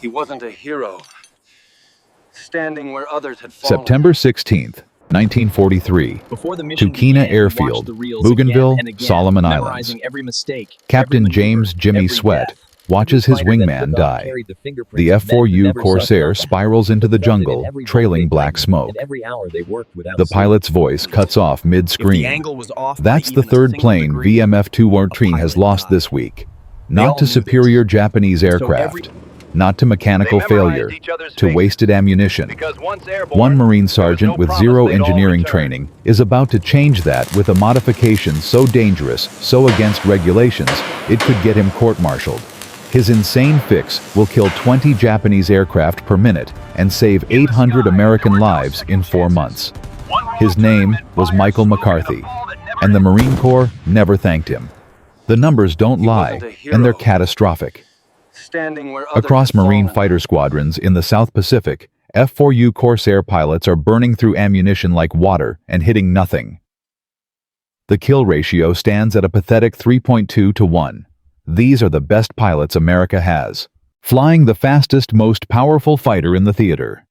He wasn't a hero, standing where others had fallen. September 16th, 1943, Tukina Airfield, Bougainville, Solomon Islands. Captain James Jimmy Sweat watches his wingman die. The F-4U Corsair spirals into the jungle, trailing black smoke. The pilot's voice cuts off mid-scream. That's the third plane VMF-213 has lost this week. Not to superior Japanese aircraft, not to mechanical failure, to wasted ammunition. One Marine sergeant with zero engineering training is about to change that with a modification so dangerous, so against regulations, it could get him court-martialed. His insane fix will kill 20 Japanese aircraft per minute and save 800 American lives in 4 months. His name was Michael McCarthy, and the Marine Corps never thanked him. The numbers don't lie, and they're catastrophic. Across Marine fighter squadrons in the South Pacific, F-4U Corsair pilots are burning through ammunition like water and hitting nothing. The kill ratio stands at a pathetic 3.2 to 1. These are the best pilots America has, flying the fastest, most powerful fighter in the theater.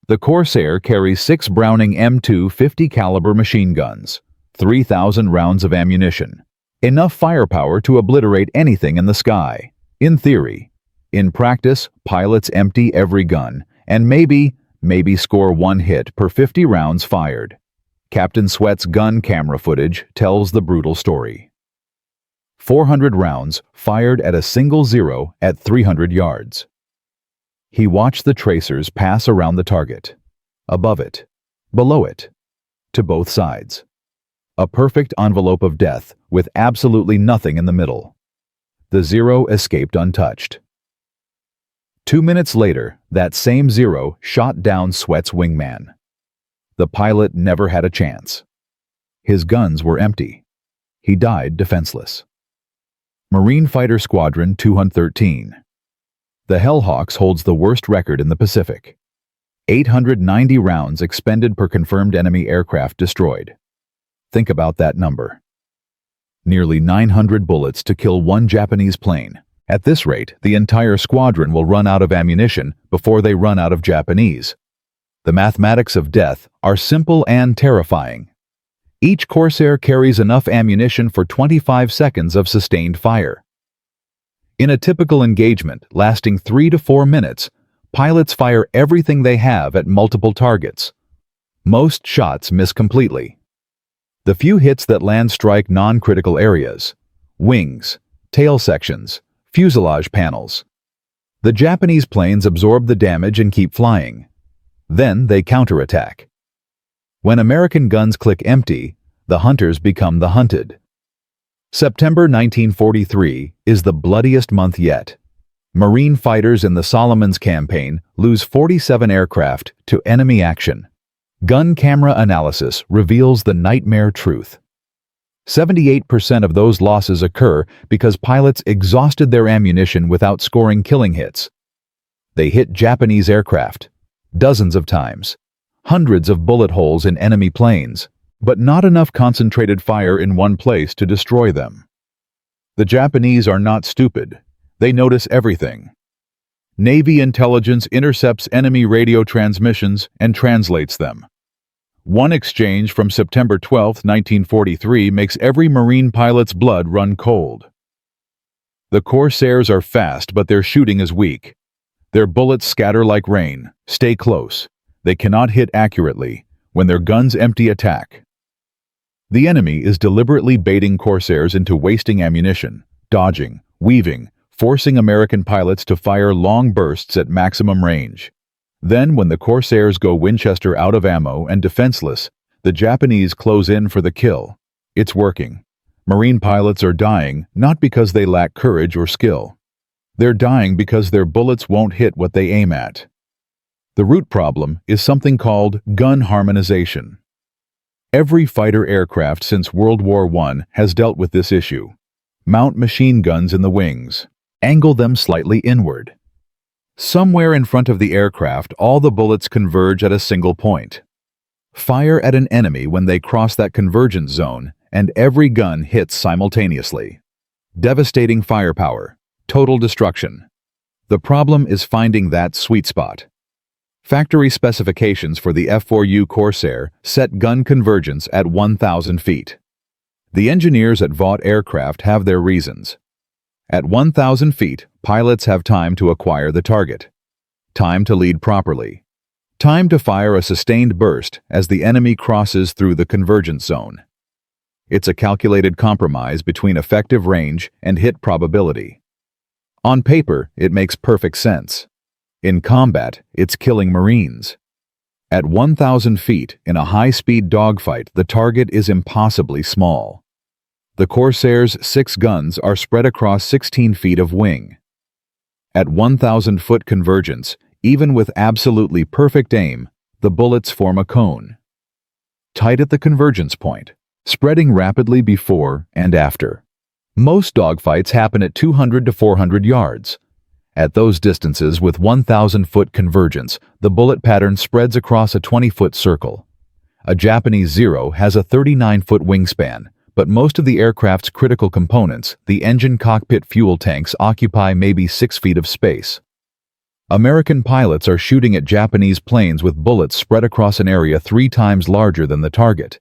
The Corsair carries 6 Browning M2 50 caliber machine guns, 3,000 rounds of ammunition, enough firepower to obliterate anything in the sky. In theory. In practice, pilots empty every gun and maybe score 1 hit per 50 rounds fired. Captain Sweat's gun camera footage tells the brutal story. 400 rounds fired at a single zero at 300 yards. He watched the tracers pass around the target, above it, below it, to both sides. A perfect envelope of death with absolutely nothing in the middle. The zero escaped untouched. 2 minutes later, that same zero shot down Sweat's wingman. The pilot never had a chance. His guns were empty. He died defenseless. Marine Fighter Squadron 213. The Hellhawks holds the worst record in the Pacific. 890 rounds expended per confirmed enemy aircraft destroyed. Think about that number. Nearly 900 bullets to kill 1 Japanese plane. At this rate, the entire squadron will run out of ammunition before they run out of Japanese. The mathematics of death are simple and terrifying. Each Corsair carries enough ammunition for 25 seconds of sustained fire. In a typical engagement lasting 3 to 4 minutes, pilots fire everything they have at multiple targets. Most shots miss completely. The few hits that land strike non-critical areas: wings, tail sections, fuselage panels. The Japanese planes absorb the damage and keep flying. Then they counterattack. When American guns click empty, the hunters become the hunted. September 1943 is the bloodiest month yet. Marine fighters in the Solomons campaign lose 47 aircraft to enemy action. Gun camera analysis reveals the nightmare truth. 78% of those losses occur because pilots exhausted their ammunition without scoring killing hits. They hit Japanese aircraft dozens of times. Hundreds of bullet holes in enemy planes, but not enough concentrated fire in one place to destroy them. The Japanese are not stupid. They notice everything. Navy intelligence intercepts enemy radio transmissions and translates them. One exchange from September 12, 1943 makes every Marine pilot's blood run cold. The Corsairs are fast, but their shooting is weak. Their bullets scatter like rain. Stay close. They cannot hit accurately. When their guns empty, attack. The enemy is deliberately baiting Corsairs into wasting ammunition, dodging, weaving, forcing American pilots to fire long bursts at maximum range. Then, when the Corsairs go Winchester out of ammo and defenseless, the Japanese close in for the kill. It's working. Marine pilots are dying not because they lack courage or skill. They're dying because their bullets won't hit what they aim at. The root problem is something called gun harmonization. Every fighter aircraft since World War I has dealt with this issue. Mount machine guns in the wings. Angle them slightly inward. Somewhere in front of the aircraft, all the bullets converge at a single point. Fire at an enemy when they cross that convergence zone, and every gun hits simultaneously. Devastating firepower. Total destruction. The problem is finding that sweet spot. Factory specifications for the F-4U Corsair set gun convergence at 1,000 feet. The engineers at Vought Aircraft have their reasons. At 1,000 feet, pilots have time to acquire the target, time to lead properly, time to fire a sustained burst as the enemy crosses through the convergence zone. It's a calculated compromise between effective range and hit probability. On paper, it makes perfect sense. In combat, it's killing Marines. At 1,000 feet, in a high-speed dogfight, the target is impossibly small. The Corsair's 6 guns are spread across 16 feet of wing. At 1,000-foot convergence, even with absolutely perfect aim, the bullets form a cone. Tight at the convergence point, spreading rapidly before and after. Most dogfights happen at 200 to 400 yards. At those distances with 1,000-foot convergence, the bullet pattern spreads across a 20-foot circle. A Japanese Zero has a 39-foot wingspan, but most of the aircraft's critical components, the engine, cockpit, fuel tanks, occupy maybe 6 feet of space. American pilots are shooting at Japanese planes with bullets spread across an area 3 times larger than the target.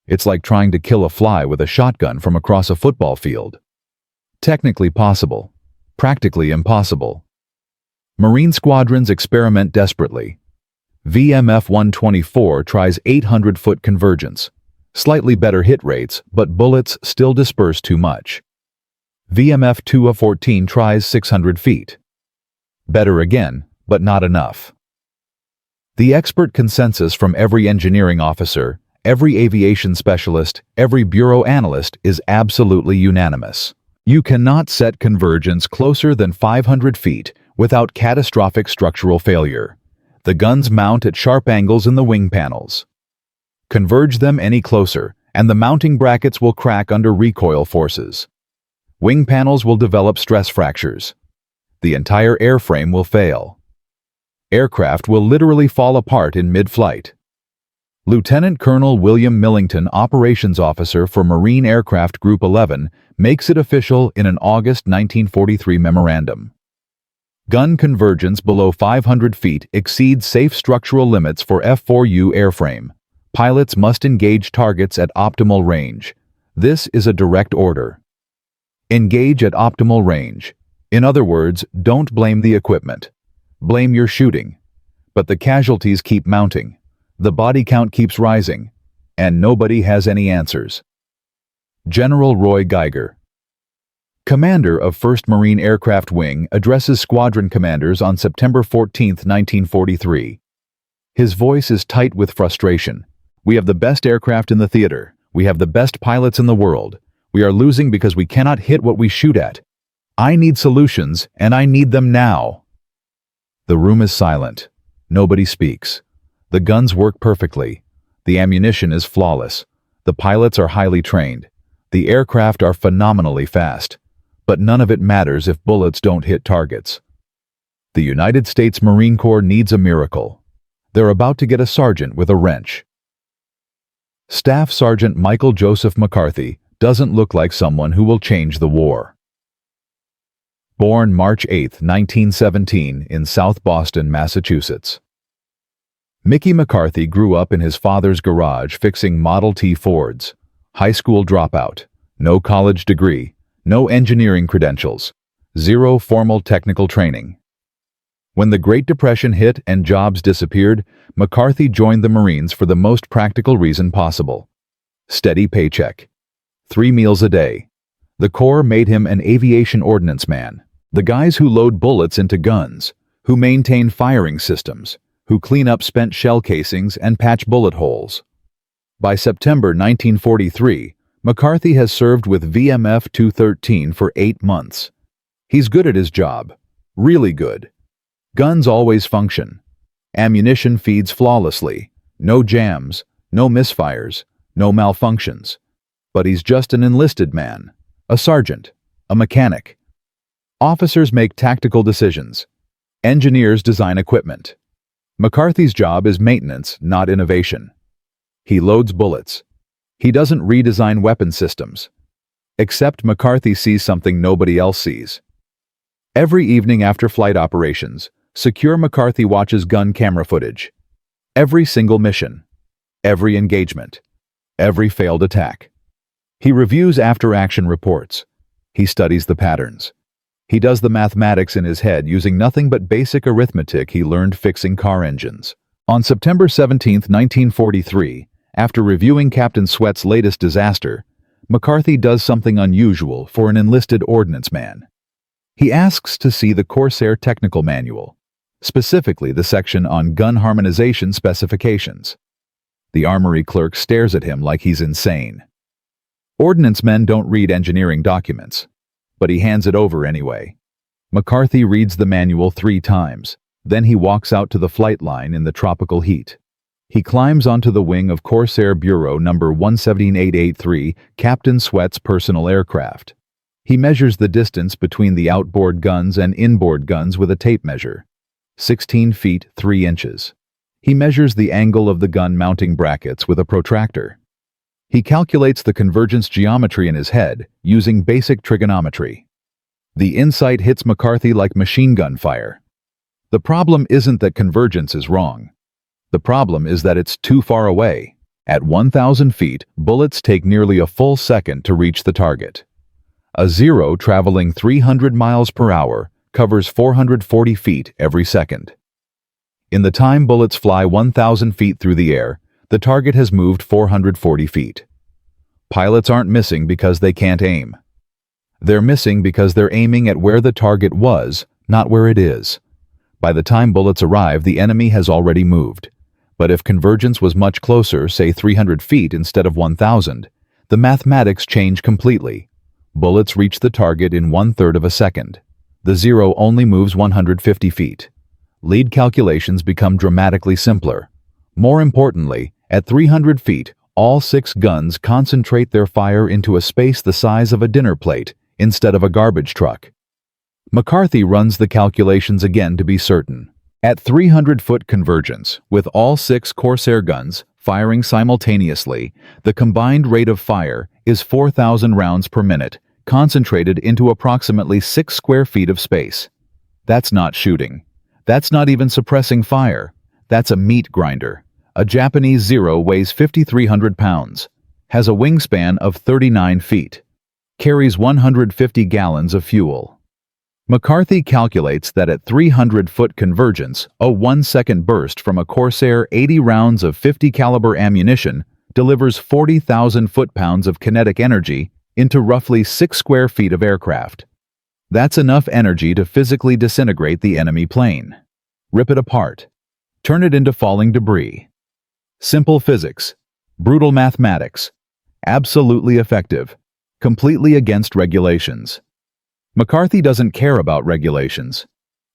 It's like trying to kill a fly with a shotgun from across a football field. Technically possible, practically impossible. Marine squadrons experiment desperately. VMF 124 tries 800-foot convergence. Slightly better hit rates, but bullets still disperse too much. VMF 214 tries 600 feet. Better again, but not enough. The expert consensus from every engineering officer, every aviation specialist, every bureau analyst is absolutely unanimous. You cannot set convergence closer than 500 feet without catastrophic structural failure. The guns mount at sharp angles in the wing panels. Converge them any closer, and the mounting brackets will crack under recoil forces. Wing panels will develop stress fractures. The entire airframe will fail. Aircraft will literally fall apart in mid-flight. Lieutenant Colonel William Millington, Operations Officer for Marine Aircraft Group 11, makes it official in an August 1943 memorandum. Gun convergence below 500 feet exceeds safe structural limits for F-4U airframe. Pilots must engage targets at optimal range. This is a direct order. Engage at optimal range. In other words, don't blame the equipment. Blame your shooting. But the casualties keep mounting. The body count keeps rising. And nobody has any answers. General Roy Geiger, commander of 1st Marine Aircraft Wing, addresses squadron commanders on September 14, 1943. His voice is tight with frustration. We have the best aircraft in the theater. We have the best pilots in the world. We are losing because we cannot hit what we shoot at. I need solutions, and I need them now. The room is silent. Nobody speaks. The guns work perfectly. The ammunition is flawless. The pilots are highly trained. The aircraft are phenomenally fast. But none of it matters if bullets don't hit targets. The United States Marine Corps needs a miracle. They're about to get a sergeant with a wrench. Staff Sergeant Michael Joseph McCarthy doesn't look like someone who will change the war. Born March 8, 1917 in South Boston, Massachusetts. Mickey McCarthy grew up in his father's garage fixing Model T Fords. High school dropout, no college degree, no engineering credentials, 0 formal technical training. When the Great Depression hit and jobs disappeared, McCarthy joined the Marines for the most practical reason possible. Steady paycheck. 3 meals a day. The Corps made him an aviation ordnance man. The guys who load bullets into guns, who maintain firing systems, who clean up spent shell casings and patch bullet holes. By September 1943, McCarthy has served with VMF 213 for 8 months. He's good at his job. Really good. Guns always function. Ammunition feeds flawlessly. No jams, no misfires, no malfunctions. But he's just an enlisted man, a sergeant, a mechanic. Officers make tactical decisions. Engineers design equipment. McCarthy's job is maintenance, not innovation. He loads bullets. He doesn't redesign weapon systems. Except McCarthy sees something nobody else sees. Every evening after flight operations, Secure McCarthy watches gun camera footage. Every single mission, every engagement, every failed attack. He reviews after-action reports. He studies the patterns. He does the mathematics in his head using nothing but basic arithmetic he learned fixing car engines. On September 17, 1943, after reviewing Captain Sweat's latest disaster, McCarthy does something unusual for an enlisted ordnance man. He asks to see the Corsair Technical Manual, specifically the section on gun harmonization specifications. The armory clerk stares at him like he's insane. Ordnance men don't read engineering documents, but he hands it over anyway. McCarthy reads the manual 3 times. Then he walks out to the flight line in the tropical heat. He climbs onto the wing of Corsair Bureau number 17883, Captain Sweat's personal aircraft. He measures the distance between the outboard guns and inboard guns with a tape measure. 16 feet 3 inches. He measures the angle of the gun mounting brackets with a protractor. He calculates the convergence geometry in his head using basic trigonometry. The insight hits McCarthy like machine gun fire. The problem isn't that convergence is wrong. The problem is that it's too far away. At 1,000 feet, bullets take nearly a full second to reach the target. A zero traveling 300 miles per hour covers 440 feet every second. In the time bullets fly 1,000 feet through the air, the target has moved 440 feet. Pilots aren't missing because they can't aim. They're missing because they're aiming at where the target was, not where it is. By the time bullets arrive, the enemy has already moved. But if convergence was much closer, say 300 feet instead of 1,000, the mathematics change completely. Bullets reach the target in 1/3 of a second. The zero only moves 150 feet. Lead calculations become dramatically simpler. More importantly, at 300 feet, all 6 guns concentrate their fire into a space the size of a dinner plate instead of a garbage truck. McCarthy runs the calculations again to be certain. At 300-foot convergence, with all 6 Corsair guns firing simultaneously, the combined rate of fire is 4,000 rounds per minute, concentrated into approximately 6 square feet of space. That's not shooting. That's not even suppressing fire. That's a meat grinder. A Japanese Zero weighs 5,300 pounds, has a wingspan of 39 feet, carries 150 gallons of fuel. McCarthy calculates that at 300-foot convergence, a 1-second burst from a Corsair 80 rounds of 50 caliber ammunition delivers 40,000 foot-pounds of kinetic energy into roughly 6 square feet of aircraft. That's enough energy to physically disintegrate the enemy plane. Rip it apart. Turn it into falling debris. Simple physics. Brutal mathematics. Absolutely effective. Completely against regulations. McCarthy doesn't care about regulations.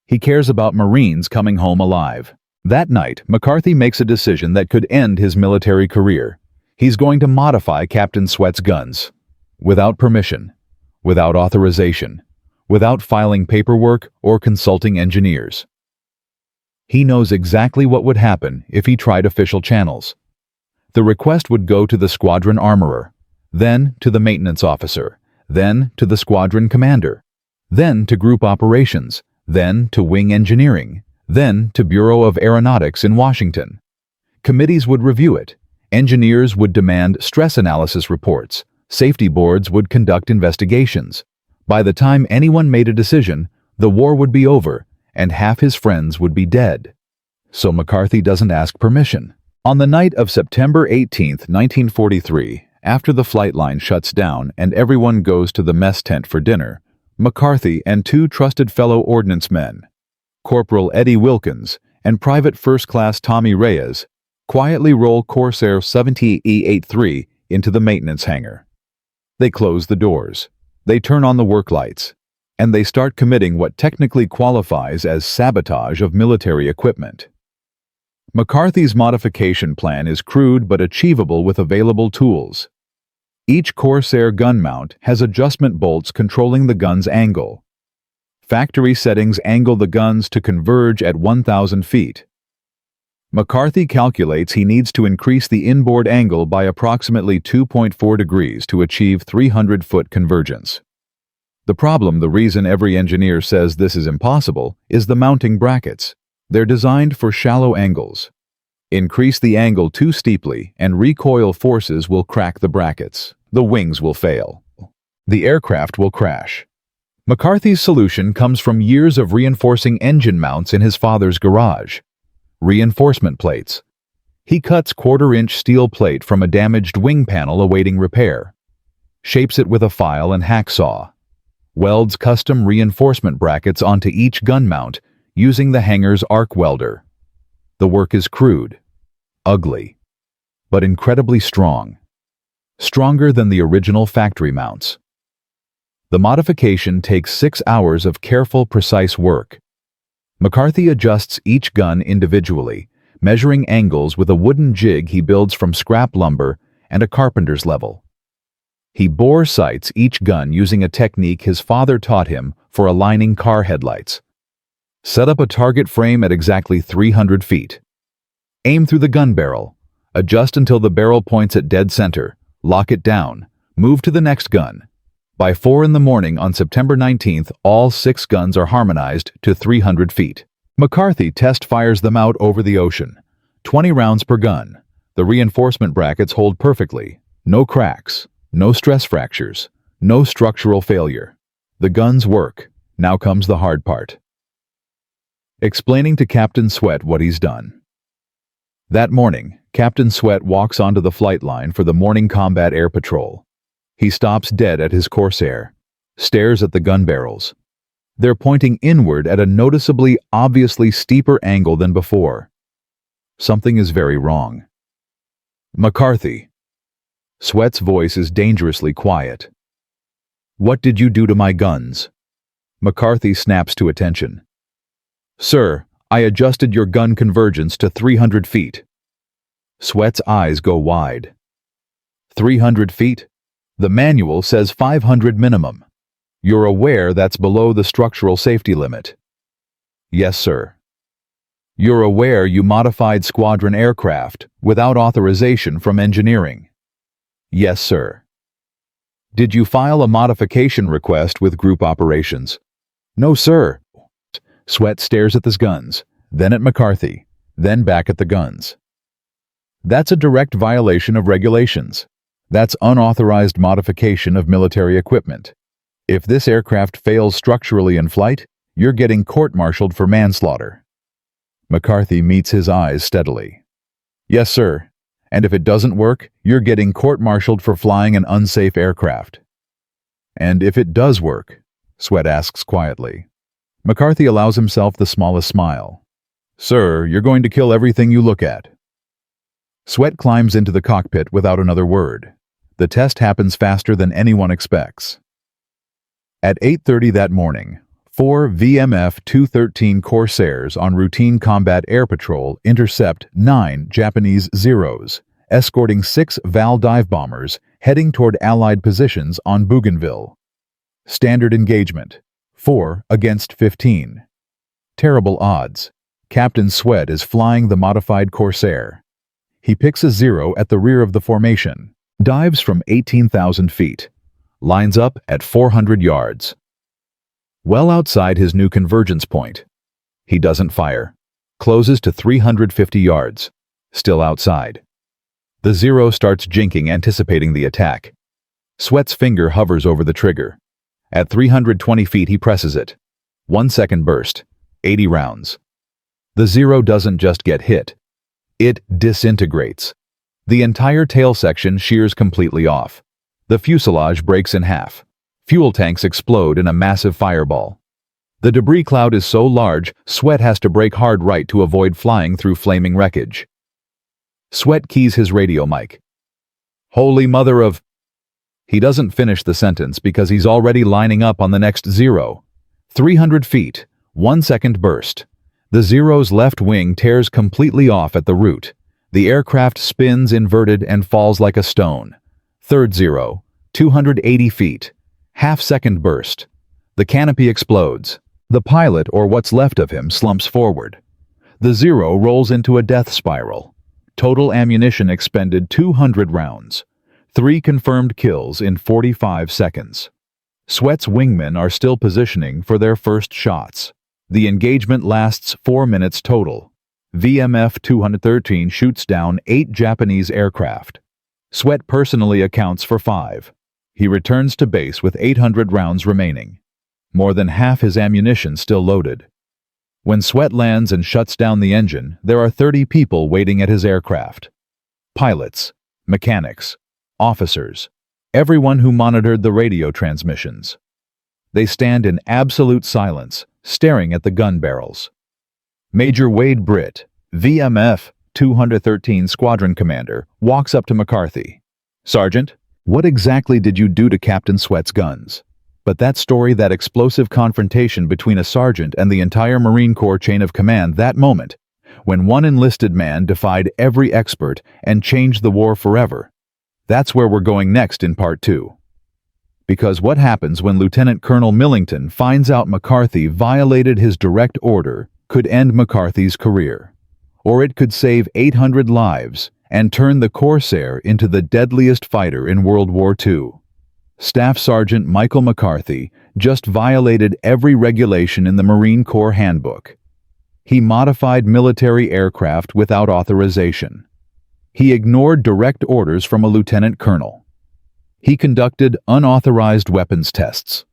He cares about Marines coming home alive. That night, McCarthy makes a decision that could end his military career. He's going to modify Captain Sweat's guns. Without permission. Without authorization. Without filing paperwork or consulting engineers. He knows exactly what would happen if he tried official channels. The request would go to the squadron armorer, then to the maintenance officer, then to the squadron commander, then to group operations, then to wing engineering, then to Bureau of Aeronautics in Washington. Committees would review it. Engineers would demand stress analysis reports. Safety boards would conduct investigations. By the time anyone made a decision, the war would be over, and half his friends would be dead. So McCarthy doesn't ask permission. On the night of September 18, 1943, after the flight line shuts down and everyone goes to the mess tent for dinner, McCarthy and 2 trusted fellow ordnance men, Corporal Eddie Wilkins and Private First Class Tommy Reyes, quietly roll Corsair 70E83 into the maintenance hangar. They close the doors. They turn on the work lights. And they start committing what technically qualifies as sabotage of military equipment. McCarthy's modification plan is crude but achievable with available tools. Each Corsair gun mount has adjustment bolts controlling the gun's angle. Factory settings angle the guns to converge at 1,000 feet. McCarthy calculates he needs to increase the inboard angle by approximately 2.4 degrees to achieve 300-foot convergence. The problem, the reason every engineer says this is impossible, is the mounting brackets. They're designed for shallow angles. Increase the angle too steeply and recoil forces will crack the brackets. The wings will fail. The aircraft will crash. McCarthy's solution comes from years of reinforcing engine mounts in his father's garage. Reinforcement plates. He cuts quarter-inch steel plate from a damaged wing panel awaiting repair. Shapes it with a file and hacksaw. Welds custom reinforcement brackets onto each gun mount using the hangar's arc welder. The work is crude, ugly, but incredibly strong. Stronger than the original factory mounts. The modification takes 6 hours of careful, precise work. McCarthy adjusts each gun individually, measuring angles with a wooden jig he builds from scrap lumber and a carpenter's level. He bore sights each gun using a technique his father taught him for aligning car headlights. Set up a target frame at exactly 300 feet. Aim through the gun barrel. Adjust until the barrel points at dead center. Lock it down. Move to the next gun. By 4 in the morning on September 19th, all 6 guns are harmonized to 300 feet. McCarthy test fires them out over the ocean. 20 rounds per gun. The reinforcement brackets hold perfectly. No cracks. No stress fractures. No structural failure. The guns work. Now comes the hard part. Explaining to Captain Sweat what he's done. That morning, Captain Sweat walks onto the flight line for the morning combat air patrol. He stops dead at his Corsair, stares at the gun barrels. They're pointing inward at a noticeably, obviously steeper angle than before. Something is very wrong. McCarthy. Sweat's voice is dangerously quiet. What did you do to my guns? McCarthy snaps to attention. Sir, I adjusted your gun convergence to 300 feet. Sweat's eyes go wide. 300 feet? The manual says 500 minimum. You're aware that's below the structural safety limit? Yes, sir. You're aware you modified squadron aircraft without authorization from engineering? Yes, sir. Did you file a modification request with group operations? No, sir. Sweat stares at his guns, then at McCarthy, then back at the guns. That's a direct violation of regulations. That's unauthorized modification of military equipment. If this aircraft fails structurally in flight, you're getting court-martialed for manslaughter. McCarthy meets his eyes steadily. Yes, sir. And if it doesn't work, you're getting court-martialed for flying an unsafe aircraft. And if it does work? Sweat asks quietly. McCarthy allows himself the smallest smile. Sir, you're going to kill everything you look at. Sweat climbs into the cockpit without another word. The test happens faster than anyone expects. At 8:30 that morning, 4 VMF 213 Corsairs on routine combat air patrol intercept 9 Japanese Zeros, escorting 6 Val dive bombers heading toward Allied positions on Bougainville. Standard engagement, 4 against 15. Terrible odds. Captain Sweat is flying the modified Corsair. He picks a 0 at the rear of the formation, dives from 18,000 feet, lines up at 400 yards. Well outside his new convergence point. He doesn't fire. Closes to 350 yards. Still outside. The 0 starts jinking, anticipating the attack. Sweat's finger hovers over the trigger. At 320 feet he presses it. 1 second burst. 80 rounds. The 0 doesn't just get hit. It disintegrates. The entire tail section shears completely off. The fuselage breaks in half. Fuel tanks explode in a massive fireball. The debris cloud is so large, Sweat has to brake hard right to avoid flying through flaming wreckage. Sweat keys his radio mic. Holy mother of... He doesn't finish the sentence because he's already lining up on the next 0. 300 feet, 1 second burst. The 0's left wing tears completely off at the root. The aircraft spins inverted and falls like a stone. Third 0, 280 feet. Half-second burst. The canopy explodes. The pilot, or what's left of him, slumps forward. The 0 rolls into a death spiral. Total ammunition expended 200 rounds. 3 confirmed kills in 45 seconds. Sweat's wingmen are still positioning for their first shots. The engagement lasts 4 minutes total. VMF 213 shoots down 8 Japanese aircraft. Sweat personally accounts for 5. He returns to base with 800 rounds remaining. More than half his ammunition still loaded. When Sweat lands and shuts down the engine, there are 30 people waiting at his aircraft. Pilots, mechanics, officers, everyone who monitored the radio transmissions. They stand in absolute silence, staring at the gun barrels. Major Wade Britt, VMF 213 Squadron Commander, walks up to McCarthy. "Sergeant, what exactly did you do to Captain Sweat's guns?" But that story, that explosive confrontation between a sergeant and the entire Marine Corps chain of command, that moment, when one enlisted man defied every expert and changed the war forever, that's where we're going next in Part 2. Because what happens when Lieutenant Colonel Millington finds out McCarthy violated his direct order could end McCarthy's career. Or it could save 800 lives and turn the Corsair into the deadliest fighter in World War II. Staff Sergeant Michael McCarthy just violated every regulation in the Marine Corps handbook. He modified military aircraft without authorization. He ignored direct orders from a lieutenant colonel. He conducted unauthorized weapons tests.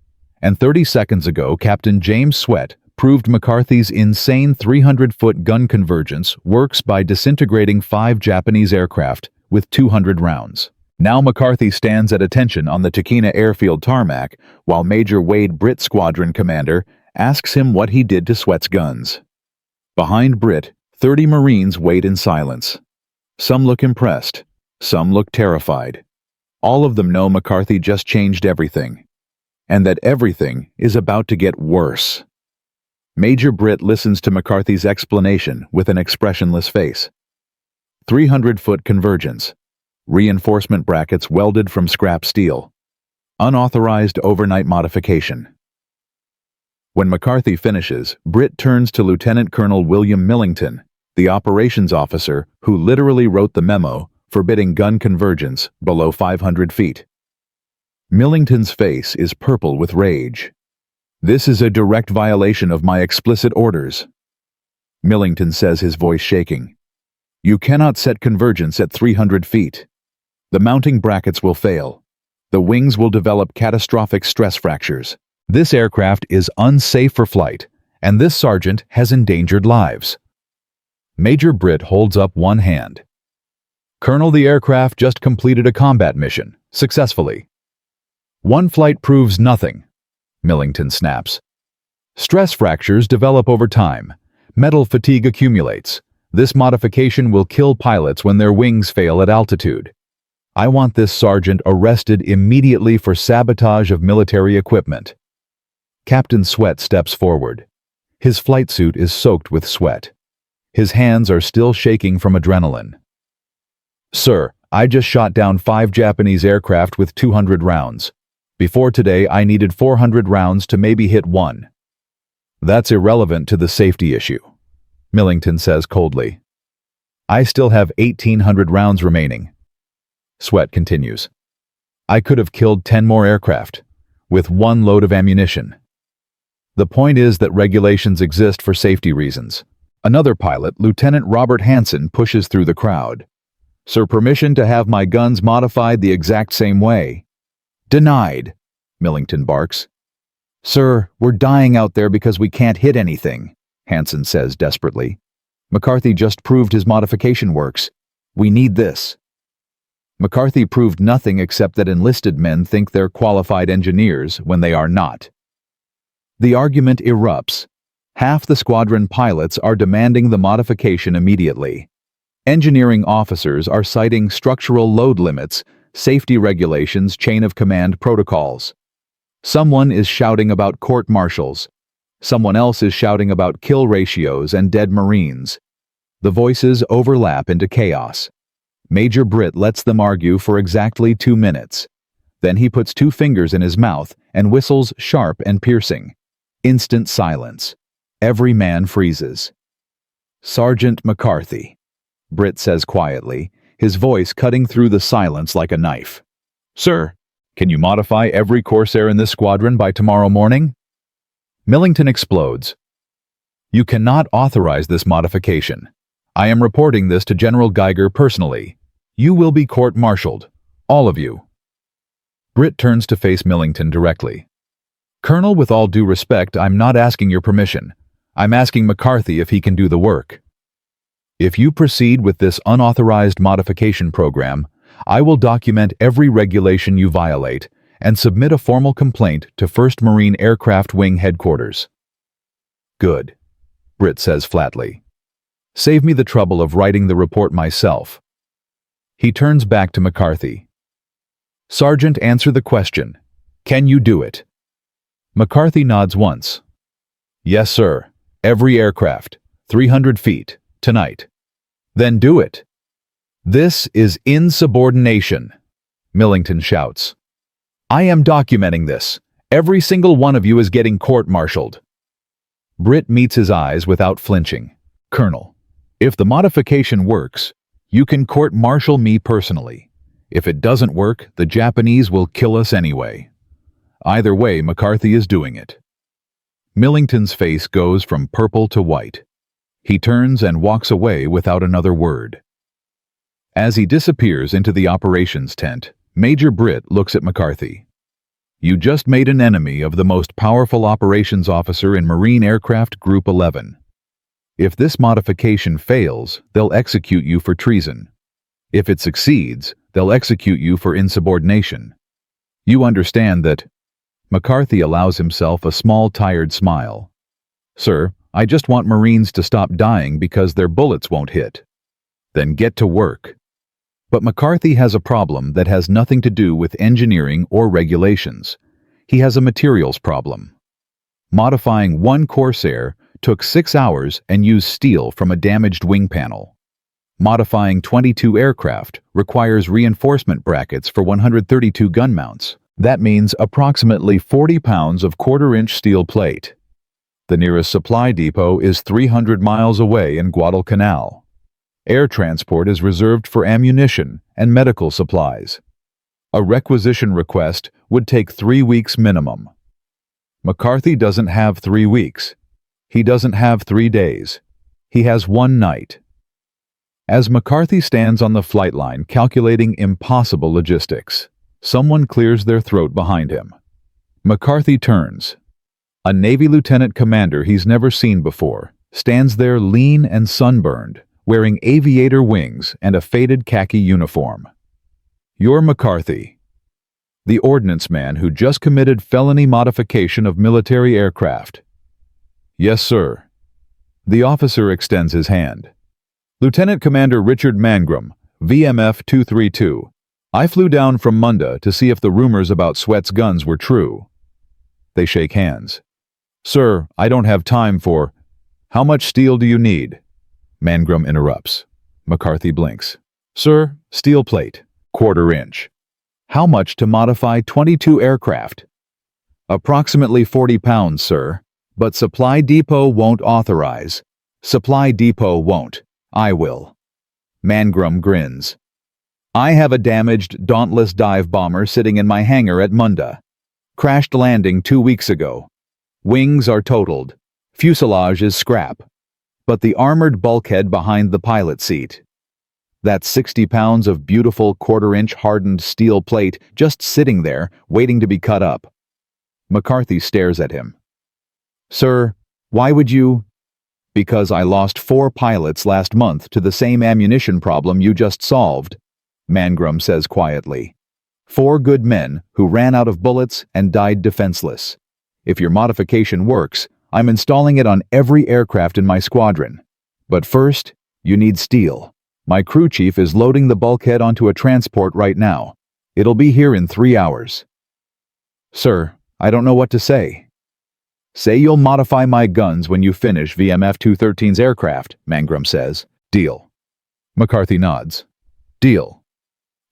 And 30 seconds ago, Captain James Sweat proved McCarthy's insane 300-foot gun convergence works by disintegrating 5 Japanese aircraft with 200 rounds. Now McCarthy stands at attention on the Takina airfield tarmac while Major Wade Britt, Squadron Commander, asks him what he did to Sweat's guns. Behind Britt, 30 Marines wait in silence. Some look impressed. Some look terrified. All of them know McCarthy just changed everything. And that everything is about to get worse. Major Britt listens to McCarthy's explanation with an expressionless face. 300-foot convergence. Reinforcement brackets welded from scrap steel. Unauthorized overnight modification. When McCarthy finishes, Britt turns to Lieutenant Colonel William Millington, the operations officer who literally wrote the memo forbidding gun convergence below 500 feet. Millington's face is purple with rage. "This is a direct violation of my explicit orders," Millington says, his voice shaking. "You cannot set convergence at 300 feet. The mounting brackets will fail. The wings will develop catastrophic stress fractures. This aircraft is unsafe for flight, and this sergeant has endangered lives." Major Britt holds up one hand. "Colonel, the aircraft just completed a combat mission, successfully." "One flight proves nothing," Millington snaps. "Stress fractures develop over time. Metal fatigue accumulates. This modification will kill pilots when their wings fail at altitude. I want this sergeant arrested immediately for sabotage of military equipment." Captain Sweat steps forward. His flight suit is soaked with sweat. His hands are still shaking from adrenaline. "Sir, I just shot down 5 Japanese aircraft with 200 rounds. Before today, I needed 400 rounds to maybe hit 1. "That's irrelevant to the safety issue," Millington says coldly. "I still have 1,800 rounds remaining." Sweat continues. "I could have killed 10 more aircraft, with 1 load of ammunition. The point is that regulations exist for safety reasons." Another pilot, Lieutenant Robert Hansen, pushes through the crowd. "Sir, permission to have my guns modified the exact same way." "Denied," Millington barks. "Sir, we're dying out there because we can't hit anything," Hansen says desperately. "McCarthy just proved his modification works. We need this." McCarthy proved nothing except that enlisted men think they're qualified engineers when they are not. The argument erupts. Half the squadron pilots are demanding the modification immediately. Engineering officers are citing structural load limits, safety regulations, chain of command protocols. Someone is shouting about court-martials. Someone else is shouting about kill ratios and dead Marines. The voices overlap into chaos. Major Britt lets them argue for exactly 2 minutes. Then he puts 2 fingers in his mouth and whistles sharp and piercing. Instant silence. Every man freezes. "Sergeant McCarthy," Britt says quietly, his voice cutting through the silence like a knife. "Sir," Can you modify every Corsair in this squadron by tomorrow morning? Millington explodes. You cannot authorize this modification. I am reporting this to General Geiger personally. You will be court-martialed. All of you. Britt turns to face Millington directly. Colonel, with all due respect, I'm not asking your permission. I'm asking McCarthy if he can do the work. If you proceed with this unauthorized modification program, I will document every regulation you violate and submit a formal complaint to 1st Marine Aircraft Wing Headquarters. Good, Britt says flatly. Save me the trouble of writing the report myself. He turns back to McCarthy. Sergeant, answer the question. Can you do it? McCarthy nods once. Yes, sir. Every aircraft. 300 feet. Tonight. Then do it. This is insubordination, Millington shouts. I am documenting this. Every single one of you is getting court-martialed. Britt meets his eyes without flinching. Colonel, if the modification works, you can court-martial me personally. If it doesn't work, the Japanese will kill us anyway. Either way, McCarthy is doing it. Millington's face goes from purple to white. He turns and walks away without another word. As he disappears into the operations tent, Major Britt looks at McCarthy. You just made an enemy of the most powerful operations officer in Marine Aircraft Group 11. If this modification fails, they'll execute you for treason. If it succeeds, they'll execute you for insubordination. You understand that? McCarthy allows himself a small, tired smile. Sir, I just want Marines to stop dying because their bullets won't hit. Then get to work. But McCarthy has a problem that has nothing to do with engineering or regulations. He has a materials problem. Modifying one Corsair took 6 hours and used steel from a damaged wing panel. Modifying 22 aircraft requires reinforcement brackets for 132 gun mounts. That means approximately 40 pounds of quarter-inch steel plate. The nearest supply depot is 300 miles away in Guadalcanal. Air transport is reserved for ammunition and medical supplies. A requisition request would take 3 weeks minimum. McCarthy doesn't have 3 weeks. He doesn't have 3 days. He has 1 night. As McCarthy stands on the flight line calculating impossible logistics, someone clears their throat behind him. McCarthy turns. A Navy lieutenant commander he's never seen before stands there lean and sunburned, wearing aviator wings and a faded khaki uniform. You're McCarthy, the ordnance man who just committed felony modification of military aircraft. Yes, sir. The officer extends his hand. Lieutenant Commander Richard Mangrum, VMF 232. I flew down from Munda to see if the rumors about Sweat's guns were true. They shake hands. Sir, I don't have time for... How much steel do you need? Mangrum interrupts. McCarthy blinks. Sir, steel plate, quarter-inch. How much to modify 22 aircraft? Approximately 40 pounds, sir. But Supply Depot won't authorize. Supply Depot won't. I will. Mangrum grins. I have a damaged Dauntless dive bomber sitting in my hangar at Munda. Crashed landing 2 weeks ago. Wings are totaled. Fuselage is scrap. But the armored bulkhead behind the pilot seat. That's 60 pounds of beautiful quarter-inch hardened steel plate just sitting there, waiting to be cut up. McCarthy stares at him. Sir, why would you... Because I lost 4 pilots last month to the same ammunition problem you just solved, Mangrum says quietly. 4 good men who ran out of bullets and died defenseless. If your modification works, I'm installing it on every aircraft in my squadron. But first, you need steel. My crew chief is loading the bulkhead onto a transport right now. It'll be here in 3 hours. Sir, I don't know what to say. Say you'll modify my guns when you finish VMF 213's aircraft, Mangrum says. Deal. McCarthy nods. Deal.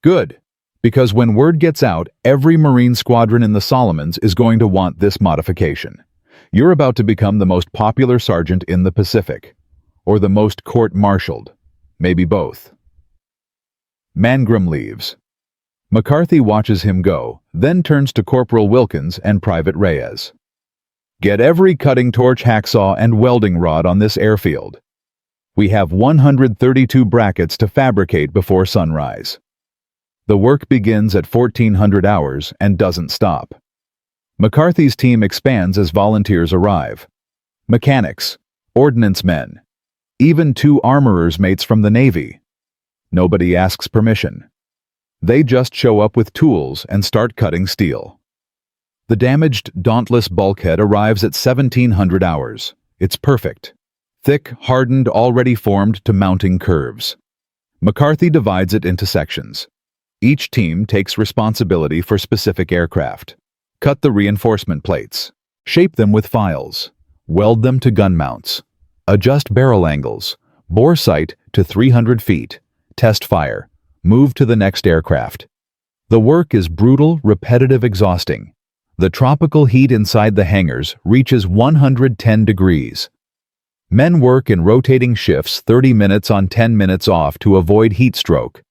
Good. Because when word gets out, every Marine squadron in the Solomons is going to want this modification. You're about to become the most popular sergeant in the Pacific. Or the most court-martialed. Maybe both. Mangrum leaves. McCarthy watches him go, then turns to Corporal Wilkins and Private Reyes. Get every cutting torch, hacksaw, and welding rod on this airfield. We have 132 brackets to fabricate before sunrise. The work begins at 1400 hours and doesn't stop. McCarthy's team expands as volunteers arrive. Mechanics, ordnance men, even 2 armorers mates from the Navy. Nobody asks permission. They just show up with tools and start cutting steel. The damaged Dauntless bulkhead arrives at 1700 hours. It's perfect. Thick, hardened, already formed to mounting curves. McCarthy divides it into sections. Each team takes responsibility for specific aircraft. Cut the reinforcement plates. Shape them with files. Weld them to gun mounts. Adjust barrel angles. Bore sight to 300 feet. Test fire. Move to the next aircraft. The work is brutal, repetitive, exhausting. The tropical heat inside the hangars reaches 110 degrees. Men work in rotating shifts, 30 minutes on, 10 minutes off, to avoid heat stroke.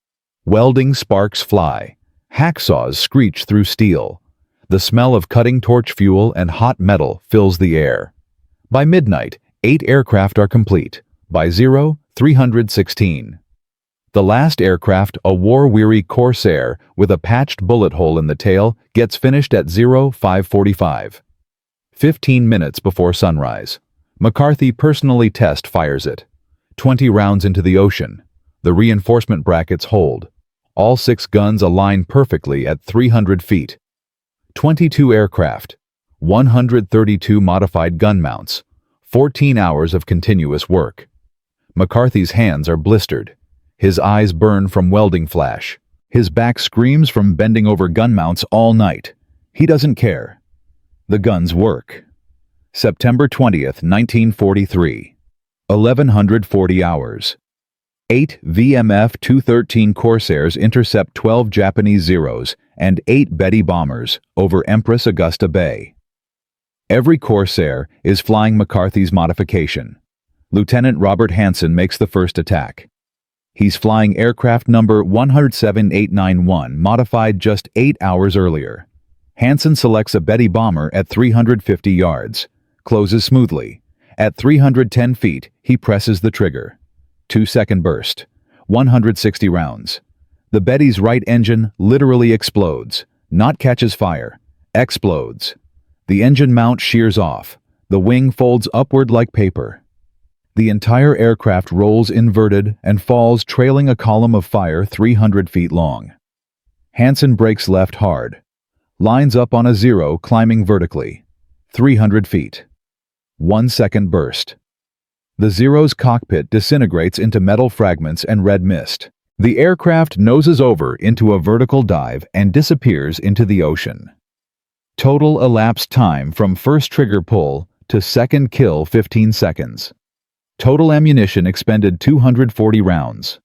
Welding sparks fly. Hacksaws screech through steel. The smell of cutting torch fuel and hot metal fills the air. By midnight, 8 aircraft are complete. By 316. The last aircraft, a war-weary Corsair with a patched bullet hole in the tail, gets finished at 5:45. 15 minutes before sunrise. McCarthy personally test fires it. 20 rounds into the ocean. The reinforcement brackets hold. All 6 guns align perfectly at 300 feet. 22 aircraft. 132 modified gun mounts. 14 hours of continuous work. McCarthy's hands are blistered. His eyes burn from welding flash. His back screams from bending over gun mounts all night. He doesn't care. The guns work. September 20th, 1943. 1140 hours. 8 VMF 213 Corsairs intercept 12 Japanese Zeros and 8 Betty bombers over Empress Augusta Bay. Every Corsair is flying McCarthy's modification. Lieutenant Robert Hansen makes the first attack. He's flying aircraft number 107891, modified just 8 hours earlier. Hansen selects a Betty bomber at 350 yards. Closes smoothly. At 310 feet, he presses the trigger. 2-second burst. 160 rounds. The Betty's right engine literally explodes. Not catches fire. Explodes. The engine mount shears off. The wing folds upward like paper. The entire aircraft rolls inverted and falls, trailing a column of fire 300 feet long. Hansen brakes left hard. Lines up on a zero, climbing vertically. 300 feet. 1-second burst. The Zero's cockpit disintegrates into metal fragments and red mist. The aircraft noses over into a vertical dive and disappears into the ocean. Total elapsed time from first trigger pull to second kill, 15 seconds. Total ammunition expended 240 rounds.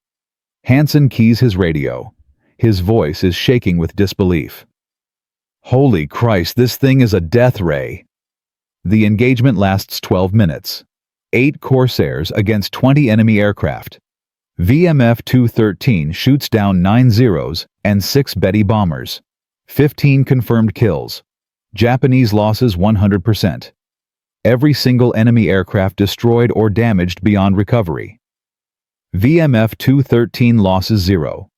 Hansen keys his radio. His voice is shaking with disbelief. Holy Christ, this thing is a death ray. The engagement lasts 12 minutes. 8 Corsairs against 20 enemy aircraft. VMF 213 shoots down 9 Zeros and 6 Betty bombers. 15 confirmed kills. Japanese losses 100%. Every single enemy aircraft destroyed or damaged beyond recovery. VMF 213 losses 0.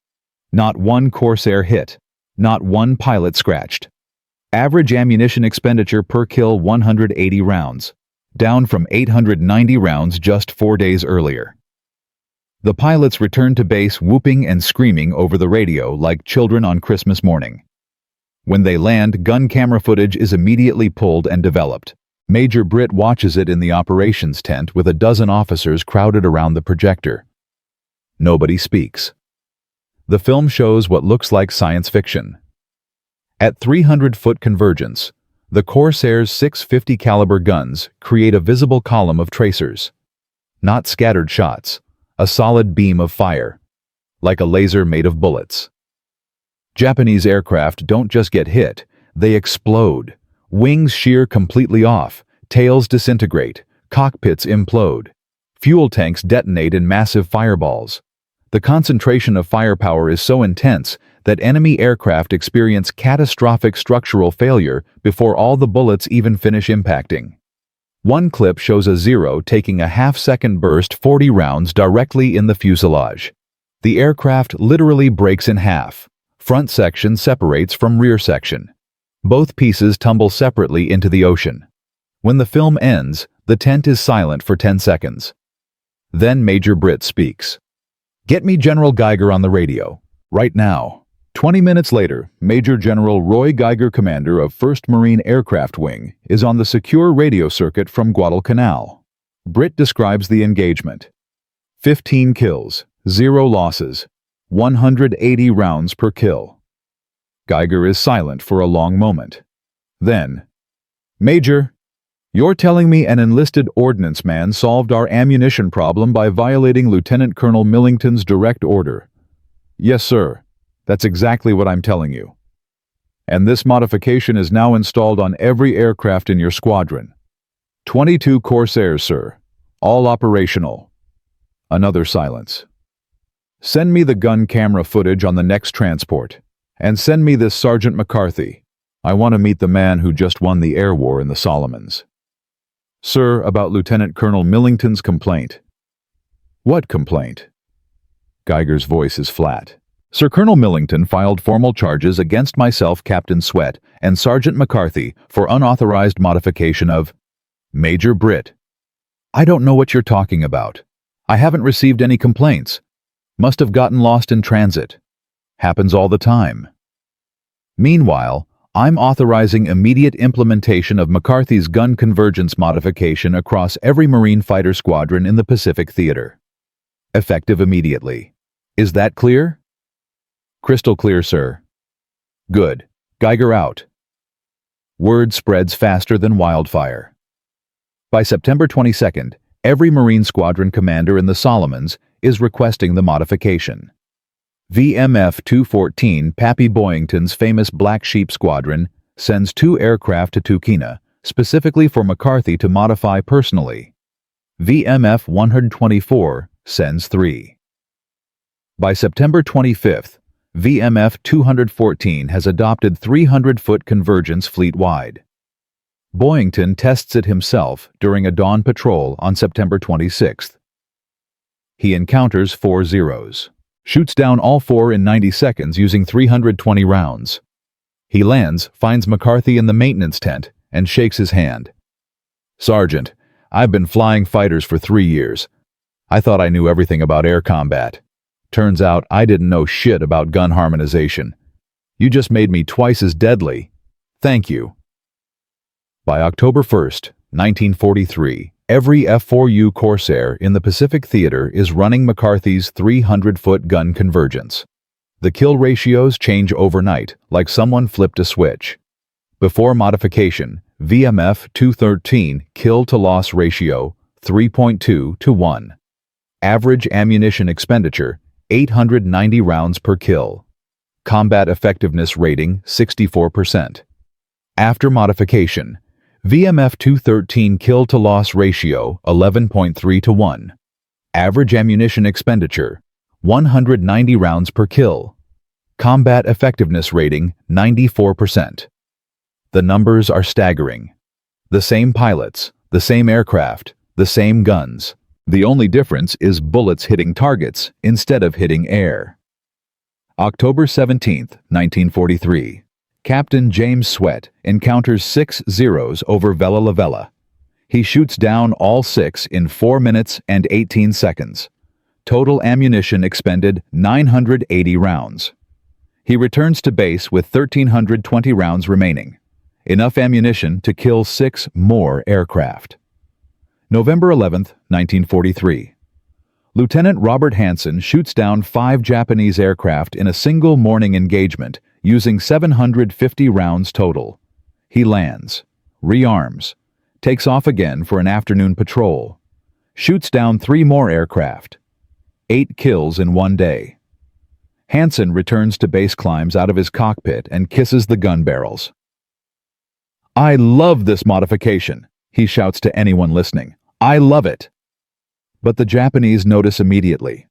Not one Corsair hit. Not one pilot scratched. Average ammunition expenditure per kill 180 rounds, down from 890 rounds just 4 days earlier. The pilots return to base whooping and screaming over the radio like children on Christmas morning. When they land, gun camera footage is immediately pulled and developed. Major Britt watches it in the operations tent with a dozen officers crowded around the projector. Nobody speaks. The film shows what looks like science fiction. At 300-foot convergence, the Corsair's 650 caliber guns create a visible column of tracers. Not scattered shots, a solid beam of fire, like a laser made of bullets. Japanese aircraft don't just get hit, they explode. Wings shear completely off, tails disintegrate, cockpits implode. Fuel tanks detonate in massive fireballs. The concentration of firepower is so intense that enemy aircraft experience catastrophic structural failure before all the bullets even finish impacting. One clip shows a Zero taking a half-second burst 40 rounds directly in the fuselage. The aircraft literally breaks in half. Front section separates from rear section. Both pieces tumble separately into the ocean. When the film ends, the tent is silent for 10 seconds. Then Major Britt speaks. "Get me General Geiger on the radio. Right now." 20 minutes later, Major General Roy Geiger, commander of 1st Marine Aircraft Wing, is on the secure radio circuit from Guadalcanal. Britt describes the engagement. 15 kills, 0 losses, 180 rounds per kill. Geiger is silent for a long moment. Then, "Major, you're telling me an enlisted ordnance man solved our ammunition problem by violating Lieutenant Colonel Millington's direct order?" "Yes, sir. That's exactly what I'm telling you. And this modification is now installed on every aircraft in your squadron. 22 Corsairs, sir. All operational." Another silence. "Send me the gun camera footage on the next transport. And send me this Sergeant McCarthy. I want to meet the man who just won the air war in the Solomons." "Sir, about Lieutenant Colonel Millington's complaint." "What complaint?" Geiger's voice is flat. "Sir Colonel Millington filed formal charges against myself, Captain Sweat, and Sergeant McCarthy for unauthorized modification of—" "Major Britt, I don't know what you're talking about. I haven't received any complaints. Must have gotten lost in transit. Happens all the time." Meanwhile, I'm authorizing immediate implementation of McCarthy's gun convergence modification across every Marine fighter squadron in the Pacific Theater. Effective immediately. Is that clear?" "Crystal clear, sir." "Good. Geiger out." Word spreads faster than wildfire. By September 22nd, every Marine squadron commander in the Solomons is requesting the modification. VMF 214 Pappy Boyington's famous Black Sheep Squadron sends 2 aircraft to Tukina, specifically for McCarthy to modify personally. VMF 124 sends 3. By September 25th, VMF 214 has adopted 300-foot convergence fleet-wide. Boyington tests it himself during a dawn patrol on September 26th. He encounters 4 Zeros. Shoots down all 4 in 90 seconds using 320 rounds. He lands, finds McCarthy in the maintenance tent, and shakes his hand. "Sergeant, I've been flying fighters for 3 years. I thought I knew everything about air combat. Turns out I didn't know shit about gun harmonization. You just made me twice as deadly. Thank you." By October 1st, 1943, every F-4U Corsair in the Pacific Theater is running McCarthy's 300-foot gun convergence. The kill ratios change overnight, like someone flipped a switch. Before modification, VMF 213 kill-to-loss ratio 3.2 to 1. Average ammunition expenditure 890 rounds per kill. Combat effectiveness rating 64%. After modification, VMF 213 kill-to-loss ratio 11.3 to 1. Average ammunition expenditure 190 rounds per kill. Combat effectiveness rating 94%. The numbers are staggering. The same pilots, the same aircraft, the same guns. The only difference is bullets hitting targets instead of hitting air. October 17, 1943. Captain James Sweat encounters 6 Zeros over Vella La Vella. He shoots down all 6 in 4 minutes and 18 seconds. Total ammunition expended 980 rounds. He returns to base with 1,320 rounds remaining. Enough ammunition to kill 6 more aircraft. November 11, 1943. Lieutenant Robert Hansen shoots down 5 Japanese aircraft in a single morning engagement using 750 rounds total. He lands, rearms, takes off again for an afternoon patrol, shoots down 3 more aircraft. 8 kills in 1 day. Hansen returns to base, climbs out of his cockpit, and kisses the gun barrels. "I love this modification," he shouts to anyone listening. "I love it." But the Japanese notice immediately.